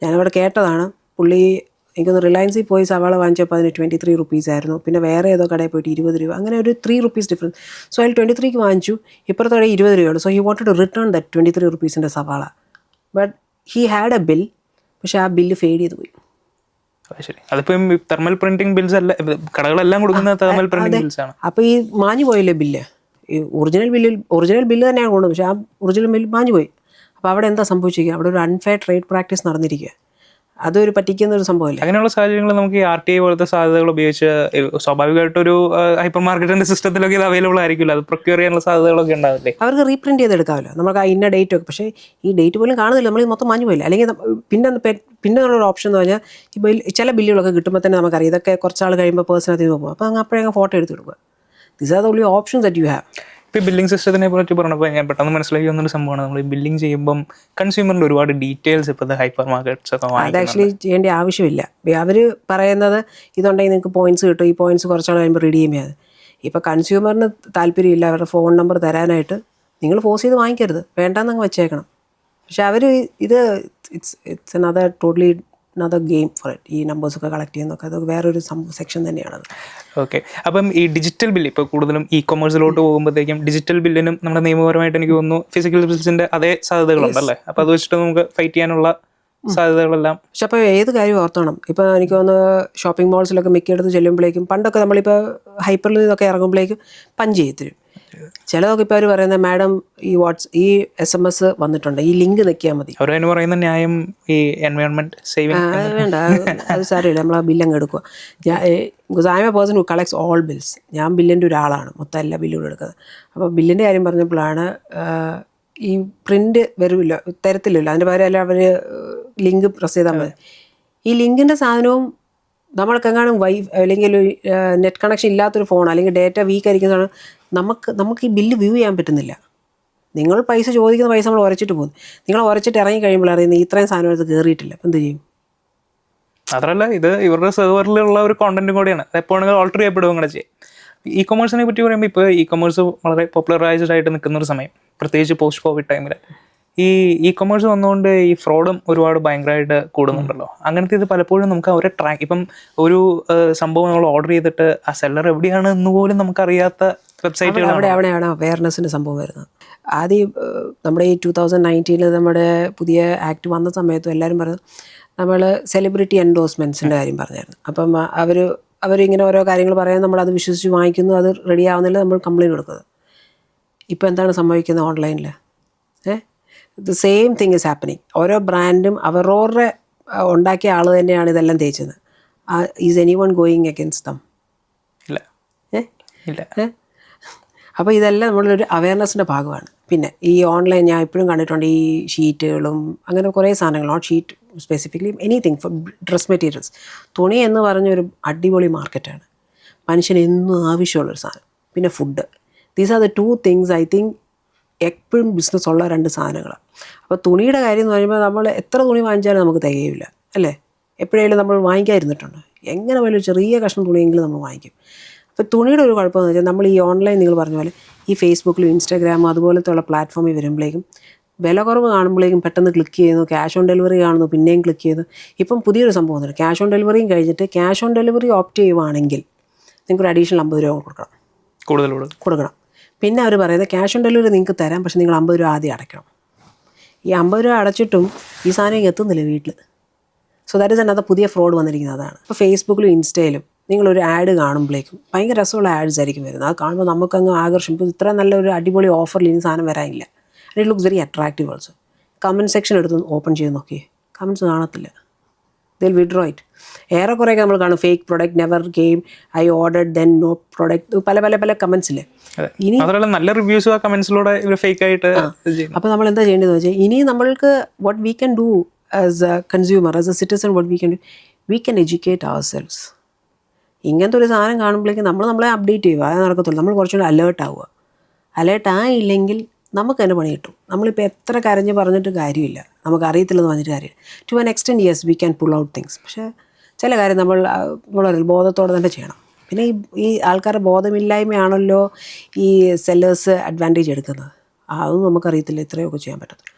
ഞാനവിടെ കേട്ടതാണ്. പുള്ളി എനിക്കൊന്ന് റിലയൻസിൽ പോയി സവാള വാങ്ങിച്ചപ്പോൾ അതിന് 23 rupees ആയിരുന്നു. പിന്നെ വേറെ ഏതോ കടയിൽ പോയിട്ട് 20 രൂപ, അങ്ങനെ ഒരു 3 rupees ഡിഫറൻസ്. സോ അതിൽ 23 വാങ്ങിച്ചു, ഇപ്പുറത്തെ കടയിൽ 20 രൂപയുള്ളൂ. So he wanted to return that 23 rupeesൻ്റെ സവാള. But he had a bill, പക്ഷേ ആ ബില്ല് ഫെയ്ഡ് ചെയ്ത് പോയി. ശരി. അതിപ്പം തെർമൽ പ്രിന്റിംഗ് ബിൽസ് അല്ല, കടകളെല്ലാം കൊടുക്കുന്ന തെർമൽ പ്രിന്റിംഗ് ബിൽസ് ആണ്. അപ്പോൾ ഈ മാഞ്ഞു പോയല്ലേ ബില്ല്? ഈ ഒറിജിനൽ ബില്ല് തന്നെയാണ് കൊണ്ടത്, പക്ഷേ ആ ഒറിജിനൽ ബില്ല് മാഞ്ഞു പോയി. അപ്പോൾ അവിടെ എന്താ സംഭവിച്ചിരിക്കുക? അവിടെ ഒരു അൺഫെയർ ട്രേഡ് പ്രാക്ടീസ് നടന്നിരിക്കുക. അതൊരു പറ്റിക്കുന്ന ഒരു സംഭവമല്ല. അങ്ങനെയുള്ള സാഹചര്യങ്ങളിൽ നമുക്ക് ഈ RTI പോലത്തെ സാധ്യതകൾ ഉപയോഗിച്ച് സ്വാഭാവികമായിട്ടൊരു ഹൈപ്പർ മാർക്കറ്റിന്റെ സിസ്റ്റത്തിലൊക്കെ ഇത് അവൈലബിൾ ആയിരിക്കില്ല, അത് പ്രൊക്യൂർ ചെയ്യാനുള്ള സാധ്യതകളൊക്കെ ഉണ്ടാവില്ലേ? അവർക്ക് റീപ്രിന്റ് ചെയ്തെടുക്കാമല്ലോ നമുക്ക് ആ ഇന്ന ഡേറ്റ് ഒക്കെ. പക്ഷേ ഈ ഡേറ്റ് പോലും കാണുന്നില്ല, നമ്മൾ മൊത്തം മാഞ്ഞു പോയില്ല. അല്ലെങ്കിൽ പിന്നെ ഉള്ളൊരു ഓപ്ഷൻ എന്ന് പറഞ്ഞാൽ ഈ ചില ബില്ലുകളൊക്കെ കിട്ടുമ്പോൾ തന്നെ നമുക്കറിയാം ഇതൊക്കെ കുറച്ചാൾ കഴിയുമ്പോൾ പേഴ്സണൽ പോകും. അപ്പോൾ അപ്പോഴങ്ങ് ഫോട്ടോ എടുത്ത് കൊടുക്കുക. This are the only options that you have. ഇപ്പോൾ ഈ ബില്ലിംഗ് സിസ്റ്റത്തിനെ പറ്റി പറഞ്ഞപ്പോൾ ഞാൻ പെട്ടെന്ന് മനസ്സിലാക്കി വന്നൊരു സംഭവമാണ്, നമ്മൾ ഈ ബില്ലിംഗ് ചെയ്യുമ്പം കൺസ്യൂമറിൻ്റെ ഒരുപാട് ഡീറ്റെയിൽസ് ഇപ്പോൾ ഹൈപ്പർ മാർക്കറ്റ്സ് ഒക്കെ അത് ആക്ച്വലി ചെയ്യേണ്ട ആവശ്യമില്ല. അവർ പറയുന്നത് ഇതുണ്ടെങ്കിൽ നിങ്ങൾക്ക് പോയിന്റ്സ് കിട്ടും, ഈ പോയിന്റ്സ് കുറച്ചാൾ കഴിയുമ്പോൾ റിഡീം ചെയ്യാതെ. ഇപ്പോൾ കൺസ്യൂമറിന് താല്പര്യമില്ല അവരുടെ ഫോൺ നമ്പർ തരാനായിട്ട്, നിങ്ങൾ ഫോഴ്സ് ചെയ്ത് വാങ്ങിക്കരുത്, വേണ്ടാന്നങ്ങ് വെച്ചേക്കണം. പക്ഷെ അവർ ഇത് it's another totally another game for it. ഈ നമ്പേഴ്സൊക്കെ കളക്ട് ചെയ്യുന്നതൊക്കെ അത് വേറൊരു സെക്ഷൻ തന്നെയാണത്. ഓക്കെ. അപ്പം ഈ ഡിജിറ്റൽ ബില്ല് ഇപ്പോൾ കൂടുതലും കൊമേഴ്സിലോട്ട് പോകുമ്പോഴത്തേക്കും ഡിജിറ്റൽ ബില്ലിനും നമ്മുടെ നിയമപരമായിട്ട് എനിക്ക് തോന്നുന്നു ഫിസിക്കൽ ബിൽസിൻ്റെ അതേ സാധ്യതകളുണ്ടല്ലേ? അപ്പോൾ അത് വെച്ചിട്ട് നമുക്ക് ഫൈറ്റ് ചെയ്യാനുള്ള സാധ്യതകളെല്ലാം. പക്ഷെ അപ്പോൾ ഏത് കാര്യം ഓർത്തോണം. ഇപ്പോൾ എനിക്ക് തോന്നുന്നു ഷോപ്പിംഗ് മോൾസിലൊക്കെ മിക്കയിടത്ത് ചെല്ലുമ്പോഴേക്കും പണ്ടൊക്കെ നമ്മളിപ്പോൾ ഹൈപ്പറിൽ നിന്നൊക്കെ ഇറങ്ങുമ്പോഴേക്കും പഞ്ച് ചെയ്ത് തരും. ചിലതൊക്കെ ഇപ്പോൾ അവർ പറയുന്നത് മാഡം ഈ SMS വന്നിട്ടുണ്ട്, ഈ ലിങ്ക് നിൽക്കിയാൽ മതി. അവരതിന് പറയുന്ന ന്യായം ഈ എൻവയോൺമെന്റ് സേവിങ്. അത് വേണ്ട, അത് സാരമില്ല, നമ്മൾ ആ ബില്ലങ്ങ് എടുക്കുക. Because I M A person who collects all bills. ഞാൻ ബില്ലിൻ്റെ ഒരാളാണ്, മൊത്തം എല്ലാ ബില്ലും എടുക്കുന്നത്. അപ്പോൾ ബില്ലിൻ്റെ കാര്യം പറഞ്ഞപ്പോഴാണ് ഈ പ്രിൻ്റ് വരുമില്ല, തരത്തില്ലല്ലോ, അതിൻ്റെ പകരം അല്ല അവർ ലിങ്ക് പ്രസ് ചെയ്താൽ മതി. ഈ ലിങ്കിൻ്റെ സാധനവും നമ്മൾക്കെങ്ങാനും അല്ലെങ്കിൽ നെറ്റ് കണക്ഷൻ ഇല്ലാത്തൊരു ഫോൺ അല്ലെങ്കിൽ ഡേറ്റ വീക്ക് ആയിരിക്കുന്നതാണ്, നമുക്ക് ഈ ബില്ല് വ്യൂ ചെയ്യാൻ പറ്റുന്നില്ല. നിങ്ങൾ പൈസ ചോദിക്കുന്ന പൈസ നമ്മൾ ഉരച്ചിട്ട് പോകുന്നു. നിങ്ങൾ ഉരച്ചിട്ട് ഇറങ്ങി കഴിയുമ്പോൾ അറിയുന്നത് ഇത്രയും സാധനം എടുത്ത് കയറിയിട്ടില്ല, അപ്പം എന്ത് ചെയ്യും? മാത്രമല്ല ഇത് ഇവരുടെ സെർവറിലുള്ള ഒരു കോണ്ടന്റും കൂടിയാണ്, എപ്പോഴും ഓൾട്ടർ ചെയ്യപ്പെടുകയും കൂടെ ചെയ്യും. ഇ കൊമേഴ്സിനെ പറ്റി പറയുമ്പോൾ ഇപ്പോൾ ഇ കൊമേഴ്സ് വളരെ പോപ്പുലറൈസ്ഡ് ആയിട്ട് നിൽക്കുന്ന ഒരു സമയം, പ്രത്യേകിച്ച് പോസ്റ്റ് കോവിഡ് ടൈമിൽ ഈ ഇ കൊമേഴ്സ് വന്നുകൊണ്ട് ഈ ഫ്രോഡും ഒരുപാട് ഭയങ്കരമായിട്ട് കൂടുന്നുണ്ടല്ലോ. അങ്ങനത്തെ ഇത് പലപ്പോഴും നമുക്ക് അവരെ ട്രാക്ക്, ഇപ്പം ഒരു സംഭവം നമ്മൾ ഓർഡർ ചെയ്തിട്ട് ആ സെല്ലർ എവിടെയാണ് എന്ന് പോലും നമുക്കറിയാത്ത വെബ്സൈറ്റുകളാണ്. അവിടെയാണ് അവയർനെസ്സിൻ്റെ സംഭവം വരുന്നത്. ആദ്യം നമ്മുടെ ഈ 2019 നമ്മുടെ പുതിയ ആക്ട് വന്ന സമയത്തും എല്ലാവരും പറഞ്ഞു, നമ്മൾ സെലിബ്രിറ്റി എൻഡോഴ്സ്മെൻറ്റ്സിൻ്റെ കാര്യം പറഞ്ഞായിരുന്നു. അപ്പം അവരിങ്ങനെ ഓരോ കാര്യങ്ങൾ പറയാൻ നമ്മളത് വിശ്വസിച്ച് വാങ്ങിക്കുന്നു, അത് റെഡി ആവുന്നില്ല, നമ്മൾ കംപ്ലയിൻറ്റ് കൊടുക്കുന്നത്. ഇപ്പോൾ എന്താണ് സംഭവിക്കുന്നത് ഓൺലൈനിൽ? The same thing is happening. ഓരോ ബ്രാൻഡും അവരവരുടെ ഉണ്ടാക്കിയ ആൾ തന്നെയാണ് ഇതെല്ലാം തേച്ചത്. Is anyone going against them? ഇല്ല. അപ്പോൾ ഇതെല്ലാം നമ്മളൊരു അവയർനെസ്സിൻ്റെ ഭാഗമാണ്. പിന്നെ ഈ ഓൺലൈൻ ഞാൻ എപ്പോഴും കണ്ടിട്ടുണ്ട്, ഈ ഷീറ്റുകളും അങ്ങനെ കുറേ സാധനങ്ങൾ, not sheet specifically, anything for dress materials. തുണി എന്ന് പറഞ്ഞൊരു അടിപൊളി മാർക്കറ്റാണ്, മനുഷ്യന് എന്നും ആവശ്യമുള്ളൊരു സാധനം. പിന്നെ food. These are the 2 things I think എപ്പോഴും ബിസിനസ് ഉള്ള 2 സാധനങ്ങളാണ്. അപ്പോൾ തുണിയുടെ കാര്യം എന്ന് പറയുമ്പോൾ നമ്മൾ എത്ര തുണി വാങ്ങിച്ചാലും നമുക്ക് തികയില്ല, അല്ലേ? എപ്പോഴെങ്കിലും നമ്മൾ വാങ്ങിക്കാതിരുന്നിട്ടുണ്ട്, എങ്ങനെ വലിയ ചെറിയ കഷ്ണം തുണിയെങ്കിലും നമ്മൾ വാങ്ങിക്കും. അപ്പോൾ തുണിയുടെ ഒരു കുഴപ്പമെന്ന് വെച്ചാൽ നമ്മൾ ഈ ഓൺലൈൻ, നിങ്ങൾ പറഞ്ഞ പോലെ ഈ ഫേസ്ബുക്കിലും ഇൻസ്റ്റാഗ്രാമും അതുപോലത്തെ ഉള്ള പ്ലാറ്റ്ഫോമിൽ വരുമ്പോഴേക്കും വില കുറവ് കാണുമ്പോഴേക്കും പെട്ടെന്ന് ക്ലിക്ക് ചെയ്യുന്നു, ക്യാഷ് ഓൺ ഡെലിവറി കാണുന്നു, പിന്നെയും ക്ലിക്ക് ചെയ്യുന്നു. ഇപ്പം പുതിയൊരു സംഭവം ഉണ്ട്, ക്യാഷ് ഓൺ ഡെലിവറിയും കഴിഞ്ഞിട്ട് ക്യാഷ് ഓൺ ഡെലിവറി ഓപ്റ്റ് ചെയ്യുവാണെങ്കിൽ നിങ്ങൾക്കൊരു അഡീഷണൽ 50 രൂപ കൊടുക്കണം. പിന്നെ അവർ പറയുന്നത് ക്യാഷ് ഓൺ ഡെലിവറി നിങ്ങൾക്ക് തരാം, പക്ഷേ നിങ്ങൾ 50 രൂപ ആദ്യം അടയ്ക്കണം. ഈ 50 രൂപ അടച്ചിട്ടും ഈ സാധനം എത്തുന്നില്ല വീട്ടിൽ. സോ ദാറ്റ് ഇസ് അനദർ പുതിയ ഫ്രോഡ് വന്നിരിക്കുന്നത് അതാണ്. ഇപ്പോൾ ഫേസ്ബുക്കിലും ഇൻസ്റ്റയിലും നിങ്ങളൊരു ആഡ് കാണുമ്പോഴേക്കും ഭയങ്കര രസമുള്ള ആഡ്സ് ആയിരിക്കും വരുന്നത്. അത് കാണുമ്പോൾ നമുക്കങ്ങ് ആകർഷിക്കും. ഇപ്പോൾ ഇത്ര നല്ലൊരു അടിപൊളി ഓഫറിൽ ഇനി സാധനം വരാനില്ല. It looks very attractive also. Comment section എടുത്ത് ഓപ്പൺ ചെയ്ത് നോക്കിയേ, കമൻറ്റ്സ് കാണത്തില്ല, ദിൽ വിഡ്രോ ഇറ്റ്. ഏറെക്കുറെയൊക്കെ നമ്മൾ കാണും fake product never came, I ordered then no product, പല കമൻസില്ലേ. ഇനി നല്ല റിവ്യൂസ് ആ കമൻസിലൂടെ ഫേക്ക് ആയിട്ട്. അപ്പോൾ നമ്മൾ എന്താ ചെയ്യേണ്ടതെന്ന് വെച്ചാൽ, ഇനി നമ്മൾക്ക് what we can do as a consumer, as a citizen, what we can do, we can educate ourselves. ഇങ്ങനത്തെ ഒരു സാധനം കാണുമ്പോഴേക്കും നമ്മളെ അപ്ഡേറ്റ് ചെയ്യുക, അത് നടക്കത്തുള്ളൂ. നമ്മൾ കുറച്ചുകൂടി അലേർട്ട് ആവുക. അലേർട്ട് ആയില്ലെങ്കിൽ നമുക്ക് തന്നെ പണി കിട്ടും. നമ്മളിപ്പോൾ എത്ര കരഞ്ഞ് പറഞ്ഞിട്ട് കാര്യമില്ല, നമുക്ക് അറിയത്തില്ലെന്ന് പറഞ്ഞിട്ട് കാര്യമില്ല. To an extent yes we can pull out things, പക്ഷേ ചില കാര്യം നമ്മൾ ബോധത്തോടെ തന്നെ ചെയ്യണം. പിന്നെ ഈ ആൾക്കാരുടെ ബോധമില്ലായ്മയാണല്ലോ ഈ സെല്ലേഴ്സ് അഡ്വാൻറ്റേജ് എടുക്കുന്നത്. അതൊന്നും നമുക്കറിയത്തില്ല, ഇത്രയൊക്കെ ചെയ്യാൻ പറ്റത്തുള്ളൂ.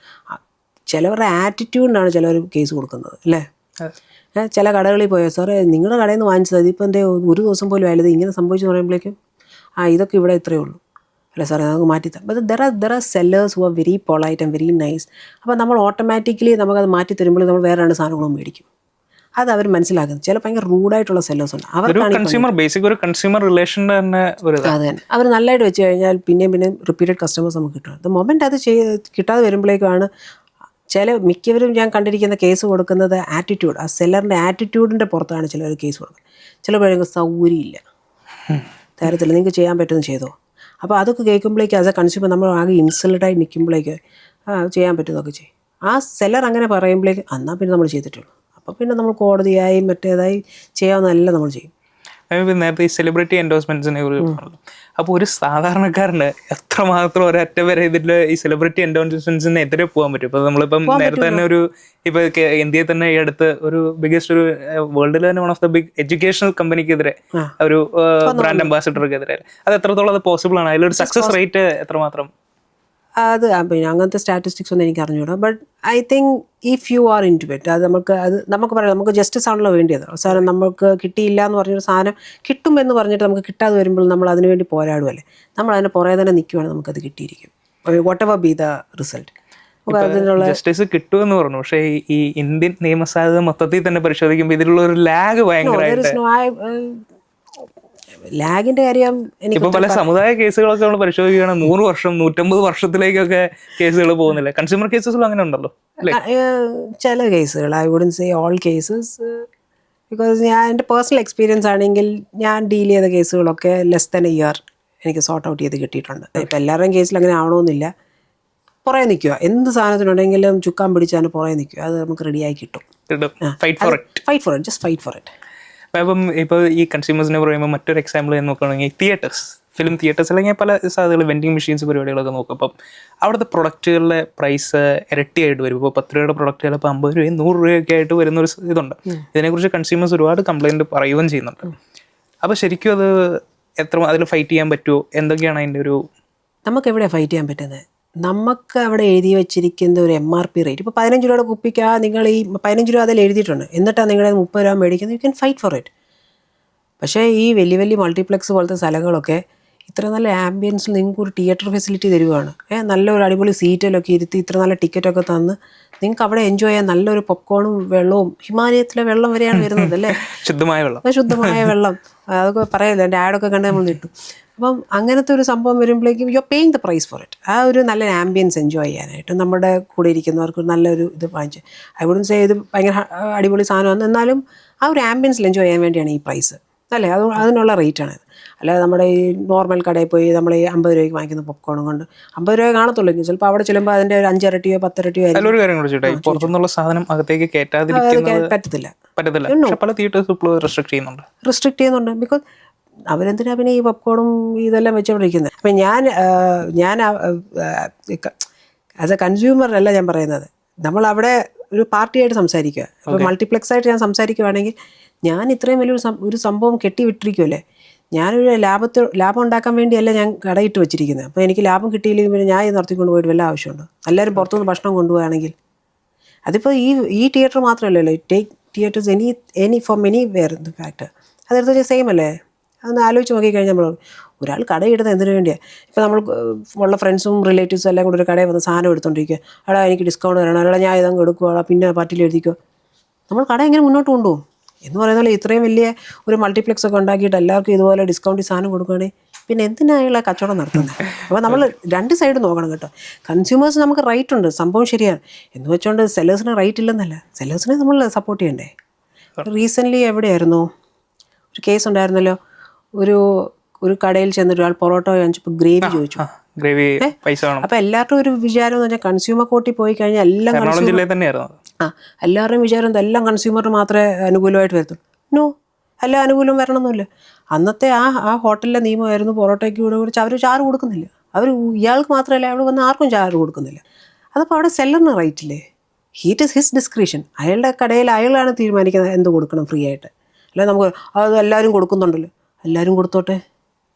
ചിലവരുടെ ആറ്റിറ്റ്യൂഡിനാണ് ചിലവർ കേസ് കൊടുക്കുന്നത്, അല്ലേ? ചില കടകളിൽ പോയോ, സാറേ നിങ്ങളുടെ കടയിൽ നിന്ന് വാങ്ങിച്ചത്, ഇതിപ്പോൾ എൻ്റെ ഒരു ദിവസം പോലും ആയാലും ഇങ്ങനെ സംഭവിച്ചു പറയുമ്പോഴേക്കും ഇതൊക്കെ ഇവിടെ ഇത്രയേ ഉള്ളൂ, അല്ല സാറേ നമുക്ക് മാറ്റിത്തരാം. But there are sellers who are very polite and very nice. അപ്പോൾ നമ്മൾ ഓട്ടോമാറ്റിക്കലി നമുക്കത് മാറ്റി തരുമ്പോൾ നമ്മൾ വേറെ 2 സാധനങ്ങളും മേടിക്കും. അത് അവർ മനസ്സിലാക്കുന്നത്. ചില ഭയങ്കര റൂഡായിട്ടുള്ള സെല്ലേഴ്സ് ഉണ്ട്, അവർക്കാണ് കൺസ്യൂമർ റിലേഷൻ്റെ തന്നെ അത് തന്നെ. അവർ നല്ലതായിട്ട് വെച്ച് കഴിഞ്ഞാൽ പിന്നെയും റിപ്പീറ്റഡ് കസ്റ്റമേഴ്സ് നമുക്ക് കിട്ടും. ദ മൊമെൻറ്റ് അത് കിട്ടാതെ വരുമ്പോഴേക്കാണ് മിക്കവരും ഞാൻ കണ്ടിരിക്കുന്ന കേസ് കൊടുക്കുന്നത് ആറ്റിറ്റ്യൂഡ്, ആ സെല്ലറിൻ്റെ ആറ്റിറ്റ്യൂഡിൻ്റെ പുറത്താണ് ചിലർ കേസ് കൊടുക്കുന്നത്. ചിലപ്പോഴെങ്കിൽ സൗകര്യമില്ല, തരത്തില്ല, നിങ്ങൾക്ക് ചെയ്യാൻ പറ്റുമെന്ന് ചെയ്തോ. അപ്പോൾ അതൊക്കെ കേൾക്കുമ്പോഴേക്ക് ആസ് എ കൺസ്യൂമർ നമ്മൾ ആകെ ഇൻസൾട്ടായി നിൽക്കുമ്പോഴേക്ക് ചെയ്യാൻ പറ്റുന്നതൊക്കെ ചെയ്യും. ആ സെല്ലർ അങ്ങനെ പറയുമ്പോഴേക്ക് എന്നാൽ പിന്നെ നമ്മൾ ചെയ്തിട്ടുള്ളൂ. അപ്പോൾ പിന്നെ നമ്മൾ കോടതിയായി മറ്റേതായി ചെയ്യാവുന്നതെല്ലാം നമ്മൾ ചെയ്യും. നേരത്തെ ഈ സെലിബ്രിറ്റി എൻഡോഴ്സ്മെന്റ്സിനെ അപ്പോൾ ഒരു സാധാരണക്കാരന് എത്രമാത്രം ഒരറ്റ വരെ ഇതിൽ ഈ സെലിബ്രിറ്റി എൻഡോഴ്സ്മെന്റ്സിന് എതിരെ പോകാൻ പറ്റും? ഇപ്പോൾ നമ്മളിപ്പം നേരത്തെ തന്നെ ഇപ്പോൾ ഇന്ത്യയിൽ തന്നെ ഈ അടുത്ത് ഒരു ബിഗ്ഗസ്റ്റ് ഒരു വേൾഡിൽ തന്നെ one of the big educational കമ്പനിക്കെതിരെ ഒരു ബ്രാൻഡ് അംബാസിഡർക്കെതിരെ, അത് എത്രത്തോളം അത് പോസിബിൾ ആണ്? അതിലൊരു സക്സസ് റേറ്റ് എത്രമാത്രം? അത് പിന്നെ അങ്ങനത്തെ സ്റ്റാറ്റിസ്റ്റിക്സ് ഒന്നും എനിക്ക് അറിഞ്ഞൂടാ. But I think if you are into it, അത് നമുക്ക് പറയാം, നമുക്ക് ജസ്റ്റിസ് ആണല്ലോ വേണ്ടിയത്. അവസാനം നമുക്ക് കിട്ടിയില്ല എന്ന് പറഞ്ഞൊരു സാധനം കിട്ടുമെന്ന് പറഞ്ഞിട്ട് നമുക്ക് കിട്ടാതെ വരുമ്പോൾ നമ്മൾ അതിനു വേണ്ടി പോരാടുമല്ലേ. നമ്മൾ അതിന് പുറകെ തന്നെ നിൽക്കുവാണെങ്കിൽ നമുക്കത് കിട്ടിയിരിക്കും, whatever be the result. Justice കിട്ടുമെന്ന് പറഞ്ഞു, പക്ഷേ ഈ ഇന്ത്യൻ നിയമസാധ്യത മൊത്തത്തിൽ തന്നെ പരിശോധിക്കുമ്പോൾ ഇതിലുള്ള ഒരു ലാഗ് ഭയങ്കരമായിട്ട്. ലാഗിൻ്റെ കാര്യം എനിക്ക് ഇപ്പൊ പല സമുദായ കേസുകളൊക്കെ നമ്മൾ പരിശോധിക്കുകയാണ് 100 വർഷം 150 വർഷത്തിലേക്കൊക്കെ കേസുകൾ പോകുന്നില്ല. കൺസ്യൂമർ കേസസിലും അങ്ങനെ ഉണ്ടല്ലോ അല്ലേ? ചില കേസുകൾ, I wouldn't say all cases, because ഞാൻ എൻ്റെ പേഴ്സണൽ എക്സ്പീരിയൻസ് ആണെങ്കിൽ ഞാൻ ഡീൽ ചെയ്ത കേസുകളൊക്കെ ലെസ് ദാൻ എ ഇയർ എനിക്ക് സോർട്ട് ഔട്ട് ചെയ്ത് കിട്ടിയിട്ടുണ്ട്. ഇപ്പം എല്ലാവരുടെയും കേസിൽ അങ്ങനെ ആവണമെന്നില്ല. പുറകെ നിൽക്കുക, എന്ത് സാധനത്തിനുണ്ടെങ്കിലും ചുക്കാൻ പിടിച്ചാൽ പുറകെ നിൽക്കുക, അത് നമുക്ക് റെഡിയായി കിട്ടും. Fight for it, just fight for it. അപ്പം ഇപ്പോൾ ഈ കൺസ്യൂമേഴ്സിനെ പറയുമ്പോൾ മറ്റൊരു എക്സാമ്പിൾ ഞാൻ നോക്കുകയാണെങ്കിൽ തിയേറ്റേഴ്സ്, ഫിലിം തിയേറ്റേഴ്സ് അല്ലെങ്കിൽ പല സാധ്യതകൾ വെൻഡിങ് മെഷീൻസ് പരിപാടികളൊക്കെ നോക്കും. അപ്പം അവിടുത്തെ പ്രൊഡക്റ്റുകളുടെ പ്രൈസ് ഇരട്ടിയായിട്ട് വരും. ഇപ്പോൾ 10 രൂപയുടെ പ്രൊഡക്റ്റ് ചിലപ്പോൾ 50 രൂപയും 100 രൂപയൊക്കെ ആയിട്ട് വരുന്നൊരു ഇതുണ്ട്. ഇതിനെക്കുറിച്ച് കൺസ്യൂമേഴ്സ് ഒരുപാട് കംപ്ലയിൻറ്റ് പറയുകയും ചെയ്യുന്നുണ്ട്. അപ്പോൾ ശരിക്കും അത് അതിൽ ഫൈറ്റ് ചെയ്യാൻ പറ്റുമോ? എന്തൊക്കെയാണ് അതിൻ്റെ ഒരു... നമുക്ക് എവിടെയാണ് ഫൈറ്റ് ചെയ്യാൻ പറ്റുന്നത്? നമുക്ക് അവിടെ എഴുതി വെച്ചിരിക്കുന്ന ഒരു MRP റേറ്റ്, ഇപ്പോൾ 15 രൂപയുടെ കുപ്പിക്ക് നിങ്ങൾ ഈ 15 രൂപ അതിൽ എഴുതിയിട്ടുണ്ട്, എന്നിട്ടാണ് നിങ്ങളുടെ 30 രൂപ മേടിക്കുന്നത്, you can fight for it. പക്ഷേ ഈ വലിയ വലിയ മൾട്ടിപ്ലെക്സ് പോലത്തെ സ്ഥലങ്ങളൊക്കെ ഇത്ര നല്ല ആംബിയൻസിൽ നിങ്ങൾക്ക് ഒരു തിയേറ്റർ ഫെസിലിറ്റി തരുവാണ്. നല്ലൊരു അടിപൊളി സീറ്റിലൊക്കെ ഇരുത്തി ഇത്ര നല്ല ടിക്കറ്റൊക്കെ തന്ന് നിങ്ങൾക്ക് അവിടെ എൻജോയ് ചെയ്യാൻ നല്ലൊരു പോപ്കോണും വെള്ളവും, ഹിമാലയത്തിലെ വെള്ളം വരെയാണ് വരുന്നത് അല്ലേ, ശുദ്ധമായ വെള്ളം. അതൊക്കെ പറയല്ലോ, എൻ്റെ ആഡൊക്കെ കണ്ട് നമ്മൾ കിട്ടും. അപ്പം അങ്ങനത്തെ ഒരു സംഭവം വരുമ്പോഴേക്കും you are paying the price for it. ആ ഒരു നല്ല ആംബിയൻസ് എൻജോയ് ചെയ്യാനായിട്ട് നമ്മുടെ കൂടെ ഇരിക്കുന്നവർക്ക് നല്ലൊരു ഇത് വാങ്ങിച്ച്, ഐ വുഡൻ സേ ഇത് ഭയങ്കര അടിപൊളി സാധനമാണ്, എന്നാലും ആ ഒരു ആംബിയൻസിൽ എൻജോയ് ചെയ്യാൻ വേണ്ടിയാണ് ഈ പ്രൈസ് അല്ലേ, അതിനുള്ള റേറ്റാണ്. അല്ലാതെ നമ്മുടെ ഈ നോർമൽ കടയിൽ പോയി നമ്മൾ ഈ 50 രൂപയ്ക്ക് വാങ്ങിക്കുന്ന പോപ്കോണും കൊണ്ട് 50 രൂപ കാണത്തുള്ളൂ, ചിലപ്പോൾ അവിടെ ചെല്ലുമ്പോൾ അതിൻ്റെ ഒരു 5 ഇരട്ടിയോ 10 ഇരട്ടിയോ ആയിരിക്കും. ഒരു കാര്യം കൂടെ ചോദിച്ചോട്ടെ, പുറത്തുനിന്നുള്ള സാധനം അകത്തേക്ക് പറ്റത്തില്ല. പല തിയേറ്റേഴ്സ് റെസ്ട്രിക്ട് ചെയ്യുന്നുണ്ട്. ബിക്കോസ് അവരെന്തിനാ പിന്നെ ഈ പോപ്കോണും ഇതെല്ലാം വെച്ചുകൊണ്ടിരിക്കുന്നത്. അപ്പം ഞാൻ ആസ് എ കൺസ്യൂമർ അല്ല ഞാൻ പറയുന്നത്, നമ്മൾ അവിടെ ഒരു പാർട്ടിയായിട്ട് സംസാരിക്കുക. അപ്പോൾ മൾട്ടിപ്ലെക്സ് ആയിട്ട് ഞാൻ സംസാരിക്കുകയാണെങ്കിൽ ഞാൻ ഇത്രയും വലിയൊരു സംഭവം കെട്ടിവിട്ടിരിക്കുമല്ലേ, ഞാനൊരു ലാഭം ഉണ്ടാക്കാൻ വേണ്ടിയല്ല ഞാൻ കടയിട്ട് വെച്ചിരിക്കുന്നത്. അപ്പോൾ എനിക്ക് ലാഭം കിട്ടിയില്ലെങ്കിൽ പിന്നെ ഞാൻ ഇത് നടത്തിക്കൊണ്ട് പോയിട്ട് വല്ല ആവശ്യമുണ്ടോ? എല്ലാവരും പുറത്തുനിന്ന് ഭക്ഷണം കൊണ്ടുപോവുകയാണെങ്കിൽ അതിപ്പോൾ ഈ തിയേറ്റർ മാത്രമല്ലല്ലോ, take theatres any for many where in fact അതെടുത്ത് സെയിം അല്ലേ. അതൊന്ന് ആലോചിച്ച് നോക്കിക്കഴിഞ്ഞാൽ നമ്മൾ ഒരാൾ കടയിടുന്നത് എന്തിനു വേണ്ടിയാണ്? ഇപ്പോൾ നമ്മൾ ഉള്ള ഫ്രണ്ട്സും റിലേറ്റീവ്സും എല്ലാം കൂടെ ഒരു കടയിൽ വന്ന് സാധനം എടുത്തോണ്ടിരിക്കുക, എടാ എനിക്ക് ഡിസ്കൗണ്ട് തരണം, എടാ ഞാൻ ഇതങ്ങ് എടുക്കുക, പിന്നെ പറ്റിൽ എഴുതിക്കോ. നമ്മൾ കട എങ്ങനെ മുന്നോട്ട് കൊണ്ടുപോകും എന്ന് പറയുന്ന പോലെ ഇത്രയും വലിയ ഒരു മൾട്ടിപ്ലെക്സ് ഒക്കെ ഉണ്ടാക്കിയിട്ട് എല്ലാവർക്കും ഇതുപോലെ ഡിസ്കൗണ്ടിൽ സാധനം കൊടുക്കുകയാണെങ്കിൽ പിന്നെ എന്തിനായുള്ള കച്ചവടം നടത്തുന്നത്? അപ്പോൾ നമ്മൾ രണ്ട് സൈഡ് നോക്കണം കേട്ടോ. കൺസ്യൂമേഴ്സ് നമുക്ക് റൈറ്റ് ഉണ്ട്, സംഭവം ശരിയാണ് എന്ന് വെച്ചുകൊണ്ട് സെല്ലേഴ്സിന് റൈറ്റ് ഇല്ലെന്നല്ല, സെല്ലേഴ്സിനെ നമ്മൾ സപ്പോർട്ട് ചെയ്യണ്ടേ. റീസെൻ്റ്ലി എവിടെയായിരുന്നു ഒരു കേസ് ഉണ്ടായിരുന്നല്ലോ, ഒരു കടയിൽ ചെന്നിട്ട് ഒരാൾ പൊറോട്ട വാങ്ങിച്ചപ്പോൾ ഗ്രേവി ചോദിച്ചു. അപ്പോൾ എല്ലാവരുടെയും ഒരു വിചാരം എന്ന് പറഞ്ഞാൽ കൺസ്യൂമർ കോർട്ടിൽ പോയി കഴിഞ്ഞാൽ എല്ലാം എല്ലാവരുടെയും വിചാരം എല്ലാം കൺസ്യൂമറിന് മാത്രമേ അനുകൂലമായിട്ട് വരത്തുള്ളൂ. നോ, എല്ലാം അനുകൂലം വരണമെന്നില്ല. അന്നത്തെ ആ ഹോട്ടലിലെ നിയമമായിരുന്നു പൊറോട്ടയ്ക്ക് കൂടെ കുറിച്ച് അവർ ചാറ് കൊടുക്കുന്നില്ല. ഇയാൾക്ക് മാത്രമല്ല അവിടെ വന്ന് ആർക്കും ചാറ് കൊടുക്കുന്നില്ല. അതപ്പോൾ അവിടെ സെല്ലറിന് റൈറ്റ് ഇല്ലേ? Heat is his description. അയാളുടെ കടയിൽ അയാളാണ് തീരുമാനിക്കുന്നത് എന്ത് കൊടുക്കണം ഫ്രീ ആയിട്ട്. അല്ല നമുക്ക് അത് എല്ലാവരും കൊടുക്കുന്നുണ്ടല്ലോ, എല്ലാവരും കൊടുത്തോട്ടെ,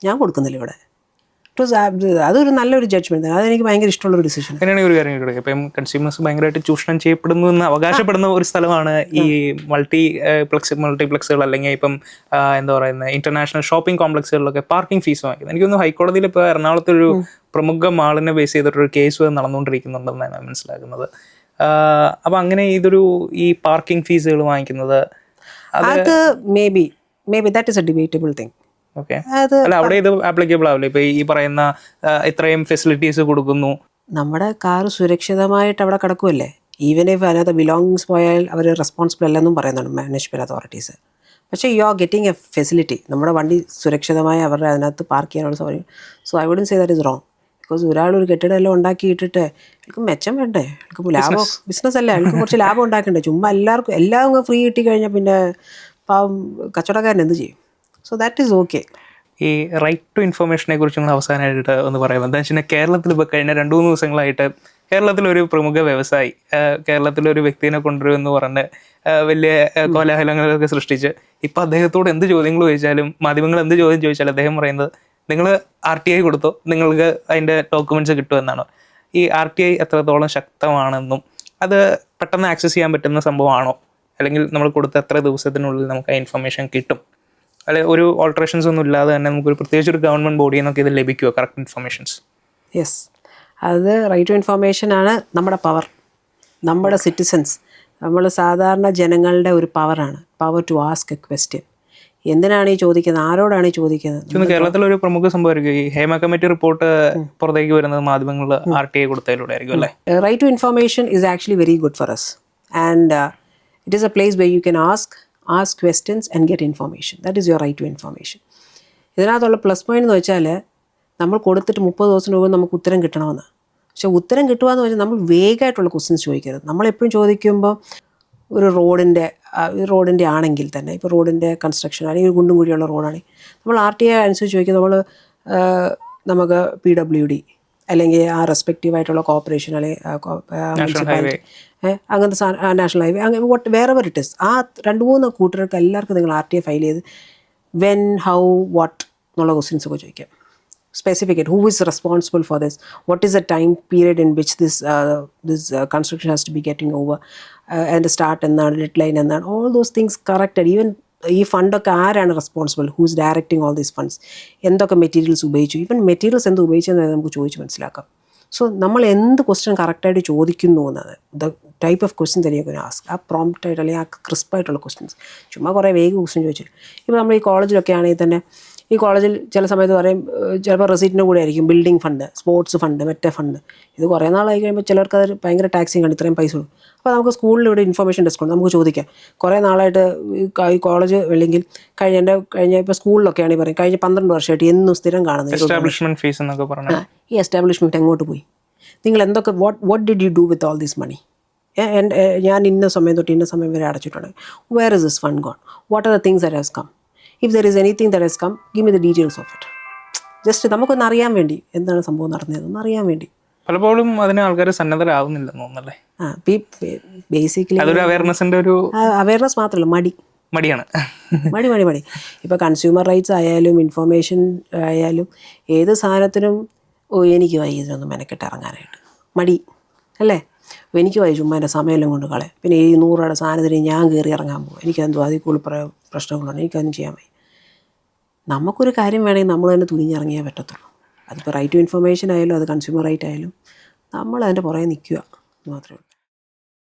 ഞാൻ കൊടുക്കുന്നില്ല ഇവിടെ. അതൊരു നല്ലൊരു ജഡ്ജ്മെന്റ്, അതെനിക്ക് ഭയങ്കര ഇഷ്ടമുള്ളൊരു ഡിസിഷൻ. അങ്ങനെയാണെങ്കിൽ ഒരു കാര്യം കേട്ടോ, ഇപ്പം കൺസ്യൂമേഴ്സ് ഭയങ്കരമായിട്ട് ചൂഷണം ചെയ്യപ്പെടുന്നു എന്ന് അവകാശപ്പെടുന്ന ഒരു സ്ഥലമാണ് ഈ മൾട്ടിപ്ലെക്സുകൾ അല്ലെങ്കിൽ ഇപ്പം എന്താ പറയുന്നത് ഇന്റർനാഷണൽ ഷോപ്പിംഗ് കോംപ്ലക്സുകളിലൊക്കെ പാർക്കിംഗ് ഫീസ് വാങ്ങിക്കുന്നത്. എനിക്കൊന്ന് ഹൈക്കോടതിയിൽ ഇപ്പോൾ എറണാകുളത്തൊരു പ്രമുഖ മാളിനെ ബേസ് ചെയ്തിട്ടൊരു കേസ് നടന്നുകൊണ്ടിരിക്കുന്നുണ്ടെന്നാണ് ഞാൻ മനസ്സിലാക്കുന്നത്. അപ്പം അങ്ങനെ ഈ പാർക്കിംഗ് ഫീസുകൾ വാങ്ങിക്കുന്നത് അത് may be that is A debatable thing. Okay, അല്ല അവിടെ ഇത് ആപ്ലിക്കബിൾ ആവില്ല. ഇപ്പൊ ഈ പറയുന്ന ഇത്രയും ഫെസിലിറ്റീസ് കൊടുക്കുന്നു, നമ്മുടെ കാർ സുരക്ഷിതമായിട്ട് അവിടെ കിടക്കുമല്ലേ. ഈവൻ ഇഫ് അതിനകത്ത് ബിലോങ്ങിങ്സ് പോയാൽ അവർ റെസ്പോൺസിബിൾ അല്ലെന്നും പറയുന്നുണ്ട് മാനേജ്മെന്റ് അതോറിറ്റീസ്. പക്ഷേ you are getting A facility, നമ്മുടെ വണ്ടി സുരക്ഷിതമായി അവരുടെ അതിനകത്ത് പാർക്ക് ചെയ്യാനുള്ള സൗകര്യം. So I wouldn't say that is wrong. Because ഒരാളൊരു കെട്ടിടം എല്ലാം ഉണ്ടാക്കിയിട്ടിട്ട് എനിക്ക് മെച്ചം വേണ്ടേ, എനിക്ക് ലാഭം, ബിസിനസ് അല്ലേ, എനിക്ക് കുറച്ച് ലാഭം ഉണ്ടാക്കണ്ടേ. ചുമ്മാ എല്ലാം ഫ്രീ കിട്ടി കഴിഞ്ഞാൽ പിന്നെ പാവം കച്ചവടക്കാരൻ എന്ത് ചെയ്യും? So that is okay. ഈ റൈറ്റ് ടു ഇൻഫർമേഷനെ കുറിച്ച് നമ്മൾ അവസാനമായിട്ട് ഒന്ന് പറയാം. എന്താ വെച്ചാൽ കേരളത്തിൽ ഇപ്പോൾ കഴിഞ്ഞ 2-3 ദിവസങ്ങളായിട്ട് കേരളത്തിലൊരു പ്രമുഖ വ്യവസായി കേരളത്തിലൊരു വ്യക്തിനെ കൊണ്ടുവരുമെന്ന് പറഞ്ഞ് വലിയ കോലാഹലങ്ങളൊക്കെ സൃഷ്ടിച്ച് ഇപ്പോൾ അദ്ദേഹത്തോട് എന്ത് ചോദ്യങ്ങൾ ചോദിച്ചാലും, മാധ്യമങ്ങൾ എന്ത് ചോദ്യം ചോദിച്ചാലും അദ്ദേഹം പറയുന്നത് നിങ്ങൾ RTI കൊടുത്തോ, നിങ്ങൾക്ക് അതിൻ്റെ ഡോക്യുമെൻറ്റ്സ് കിട്ടുമെന്നാണ്. ഈ RTI എത്രത്തോളം ശക്തമാണെന്നും അത് പെട്ടെന്ന് ആക്സസ് ചെയ്യാൻ പറ്റുന്ന സംഭവമാണോ, അല്ലെങ്കിൽ നമ്മൾ കൊടുത്ത എത്ര ദിവസത്തിനുള്ളിൽ നമുക്ക് ആ ഇൻഫർമേഷൻ കിട്ടും, അല്ലെങ്കിൽ ഒരു ഓൾട്ടറേഷൻസ് ഒന്നും ഇല്ലാതെ തന്നെ നമുക്കൊരു പ്രത്യേകിച്ച് ഒരു ഗവൺമെൻറ് ബോഡിയിൽ നിന്നൊക്കെ ഇത് ലഭിക്കുമോ കറക്റ്റ് ഇൻഫർമേഷൻസ്? യെസ്, അത് റൈറ്റ് ടു ഇൻഫർമേഷനാണ് നമ്മുടെ പവർ. നമ്മുടെ സിറ്റിസൺസ്, നമ്മൾ സാധാരണ ജനങ്ങളുടെ ഒരു പവറാണ്, power to ask a question. എന്തിനാണ് ഈ ചോദിക്കുന്നത്, ആരോടാണ് ഈ ചോദിക്കുന്നത്. കേരളത്തിലൊരു പ്രമുഖ സംഭവമായിരിക്കും ഈ ഹേമ കമ്മിറ്റി റിപ്പോർട്ട് പുറത്തേക്ക് വരുന്നത് മാധ്യമങ്ങളിൽ RTI കൊടുത്തതിലൂടെ ആയിരിക്കും അല്ലേ? Right to information is actually very good for us, and it is a place where you can ask questions and get information. That is your right to information. ഇതിനകത്തുള്ള പ്ലസ് പോയിന്റ് എന്ന് വെച്ചാൽ നമ്മൾ കൊടുത്തിട്ട് 30 ദിവസത്തിന് മുമ്പ് നമുക്ക് ഉത്തരം കിട്ടണമെന്ന്. പക്ഷെ ഉത്തരം കിട്ടുക എന്ന് വെച്ചാൽ നമ്മൾ വേഗമായിട്ടുള്ള ക്വസ്റ്റ്യൻസ് ചോദിക്കരുത്. നമ്മളെപ്പോഴും ചോദിക്കുമ്പോൾ ഒരു റോഡിൻ്റെ ആണെങ്കിൽ തന്നെ, ഇപ്പോൾ റോഡിൻ്റെ കൺസ്ട്രക്ഷൻ അല്ലെങ്കിൽ ഒരു കുണ്ടും കുഴിയുള്ള റോഡാണെങ്കിൽ നമ്മൾ RTI അനുസരിച്ച് ചോദിക്കും. നമുക്ക് PWD അല്ലെങ്കിൽ ആ റെസ്പെക്റ്റീവ് ആയിട്ടുള്ള കോർപ്പറേഷൻ അല്ലെങ്കിൽ മുനിസിപ്പാലിറ്റി, അങ്ങനത്തെ നാഷണൽ ഹൈവേ, അങ്ങനെ വേറെവർ ഇറ്റ് ഇസ്, ആ 2-3 കൂട്ടർക്ക് എല്ലാവർക്കും നിങ്ങൾ RTI ഫയൽ ചെയ്ത് വെൻ, ഹൗ, വാട്ട് എന്നുള്ള ക്വസ്റ്റ്യൻസ് ഒക്കെ ചോദിക്കാം. Specificate who is responsible for this, what is the time period in which this construction has to be getting over, and the start and the deadline and that, all those things corrected. Even ഈ ഫണ്ടൊക്കെ ആരാണ് responsible, who's directing all these funds, എന്തൊക്കെ മെറ്റീരിയൽസ് ഉപയോഗിച്ചു, ഈവൻ മെറ്റീരിയൽസ് എന്ത് ഉപയോഗിച്ചെന്ന് നമുക്ക് ചോദിച്ച് മനസ്സിലാക്കാം. സോ നമ്മൾ എന്ത് ക്വസ്റ്റ്യൻ കറക്റ്റായിട്ട് ചോദിക്കുന്നു എന്നത്, ദ ടൈപ്പ് ഓഫ് ക്വസ്റ്റ്യൻ തന്നെ ആസ്ക്, ആ പ്രോംപ്റ്റായിട്ട് അല്ലെങ്കിൽ ആ ക്രിസ്പായിട്ടുള്ള ക്വസ്റ്റ്യൻസ്. ചുമ്മാ കുറേ വേഗം ക്വസ്റ്റ്യൻ ചോദിച്ചില്ല. ഇപ്പോൾ നമ്മൾ ഈ കോളേജിലൊക്കെ ആണെങ്കിൽ തന്നെ, ഈ കോളേജിൽ ചില സമയത്ത് പറയും, ചിലപ്പോൾ റെസീറ്റിൻ്റെ കൂടെ ആയിരിക്കും ബിൽഡിംഗ് ഫണ്ട്, സ്പോർട്സ് ഫണ്ട്, മറ്റേ ഫണ്ട്. ഇത് കുറേ നാളായി കഴിയുമ്പോൾ ചിലർക്ക് അത് ഭയങ്കര ടാക്സിങ് ആണ്, ഇത്രയും പൈസ കൊടുക്കും. അപ്പോൾ നമുക്ക് സ്കൂളിൽ ഇവിടെ ഇൻഫർമേഷൻ ഡെസ്ക് ഉണ്ട്, നമുക്ക് ചോദിക്കാം. കുറേ നാളായിട്ട് ഈ കോളേജ് അല്ലെങ്കിൽ കഴിഞ്ഞ ഇപ്പോൾ സ്കൂളിലൊക്കെയാണ് പറയും കഴിഞ്ഞ 12 വർഷമായിട്ട് എന്നും സ്ഥിരം കാണുന്നത് എസ്റ്റാബ്ലിഷ്മെന്റ് ഫീസ് എന്നൊക്കെ പറഞ്ഞു. ഈ എസ്റ്റാബ്ലിഷ്മെൻറ്റ് എങ്ങോട്ട് പോയി, നിങ്ങൾ എന്തൊക്കെ what did you do with all this money? ഞാൻ ഇന്ന സമയം തൊട്ട് ഇന്ന സമയം വരെ അടച്ചിട്ടുണ്ട്. Where is this fund gone? What are the things that has come? If there is anything that has come, give me the details of it. Just നമുക്കൊന്ന് അറിയാൻ വേണ്ടി, എന്താണ് സംഭവം നടന്നതെന്ന് അറിയാൻ വേണ്ടി. പലപ്പോഴും അതിന് ആൾക്കാർ സന്നദ്ധരാകുന്നില്ലെന്ന് തോന്നുന്നല്ലേ? ബേസിക്കലി അതൊരു അവയർനെസ് മാത്രമല്ല, മടിയാണ്. മടി. ഇപ്പോൾ കൺസ്യൂമർ റൈറ്റ്സ് ആയാലും ഇൻഫർമേഷൻ ആയാലും ഏത് സാധനത്തിനും എനിക്ക് വൈകി ഇതിനൊന്നും മെനക്കെട്ട് ഇറങ്ങാനായിട്ട് മടി അല്ലേ? എനിക്ക് വൈകി ചുമ്മാ എൻ്റെ സമയമെല്ലാം കൊണ്ട് കളയാം. പിന്നെ ഈ 100 രൂപയുടെ സാധനത്തിന് ഞാൻ കയറി ഇറങ്ങാൻ പോകും. എനിക്കെന്തോ അതിൽ കൂടുതൽ പ്രശ്നങ്ങളുണ്ട്, എനിക്കതൊന്നും ചെയ്യാൻ വയ്യ. നമുക്കൊരു കാര്യം വേണമെങ്കിൽ നമ്മൾ തന്നെ തുനിഞ്ഞിറങ്ങിയേ പറ്റത്തുള്ളൂ. അതിപ്പോൾ റൈറ്റ് ടു ഇൻഫർമേഷൻ ആയാലും അത് കൺസ്യൂമർ റൈറ്റ് ആയാലും നമ്മൾ അതിൻ്റെ പുറകെ നിൽക്കുക മാത്രമേ ഉള്ളൂ.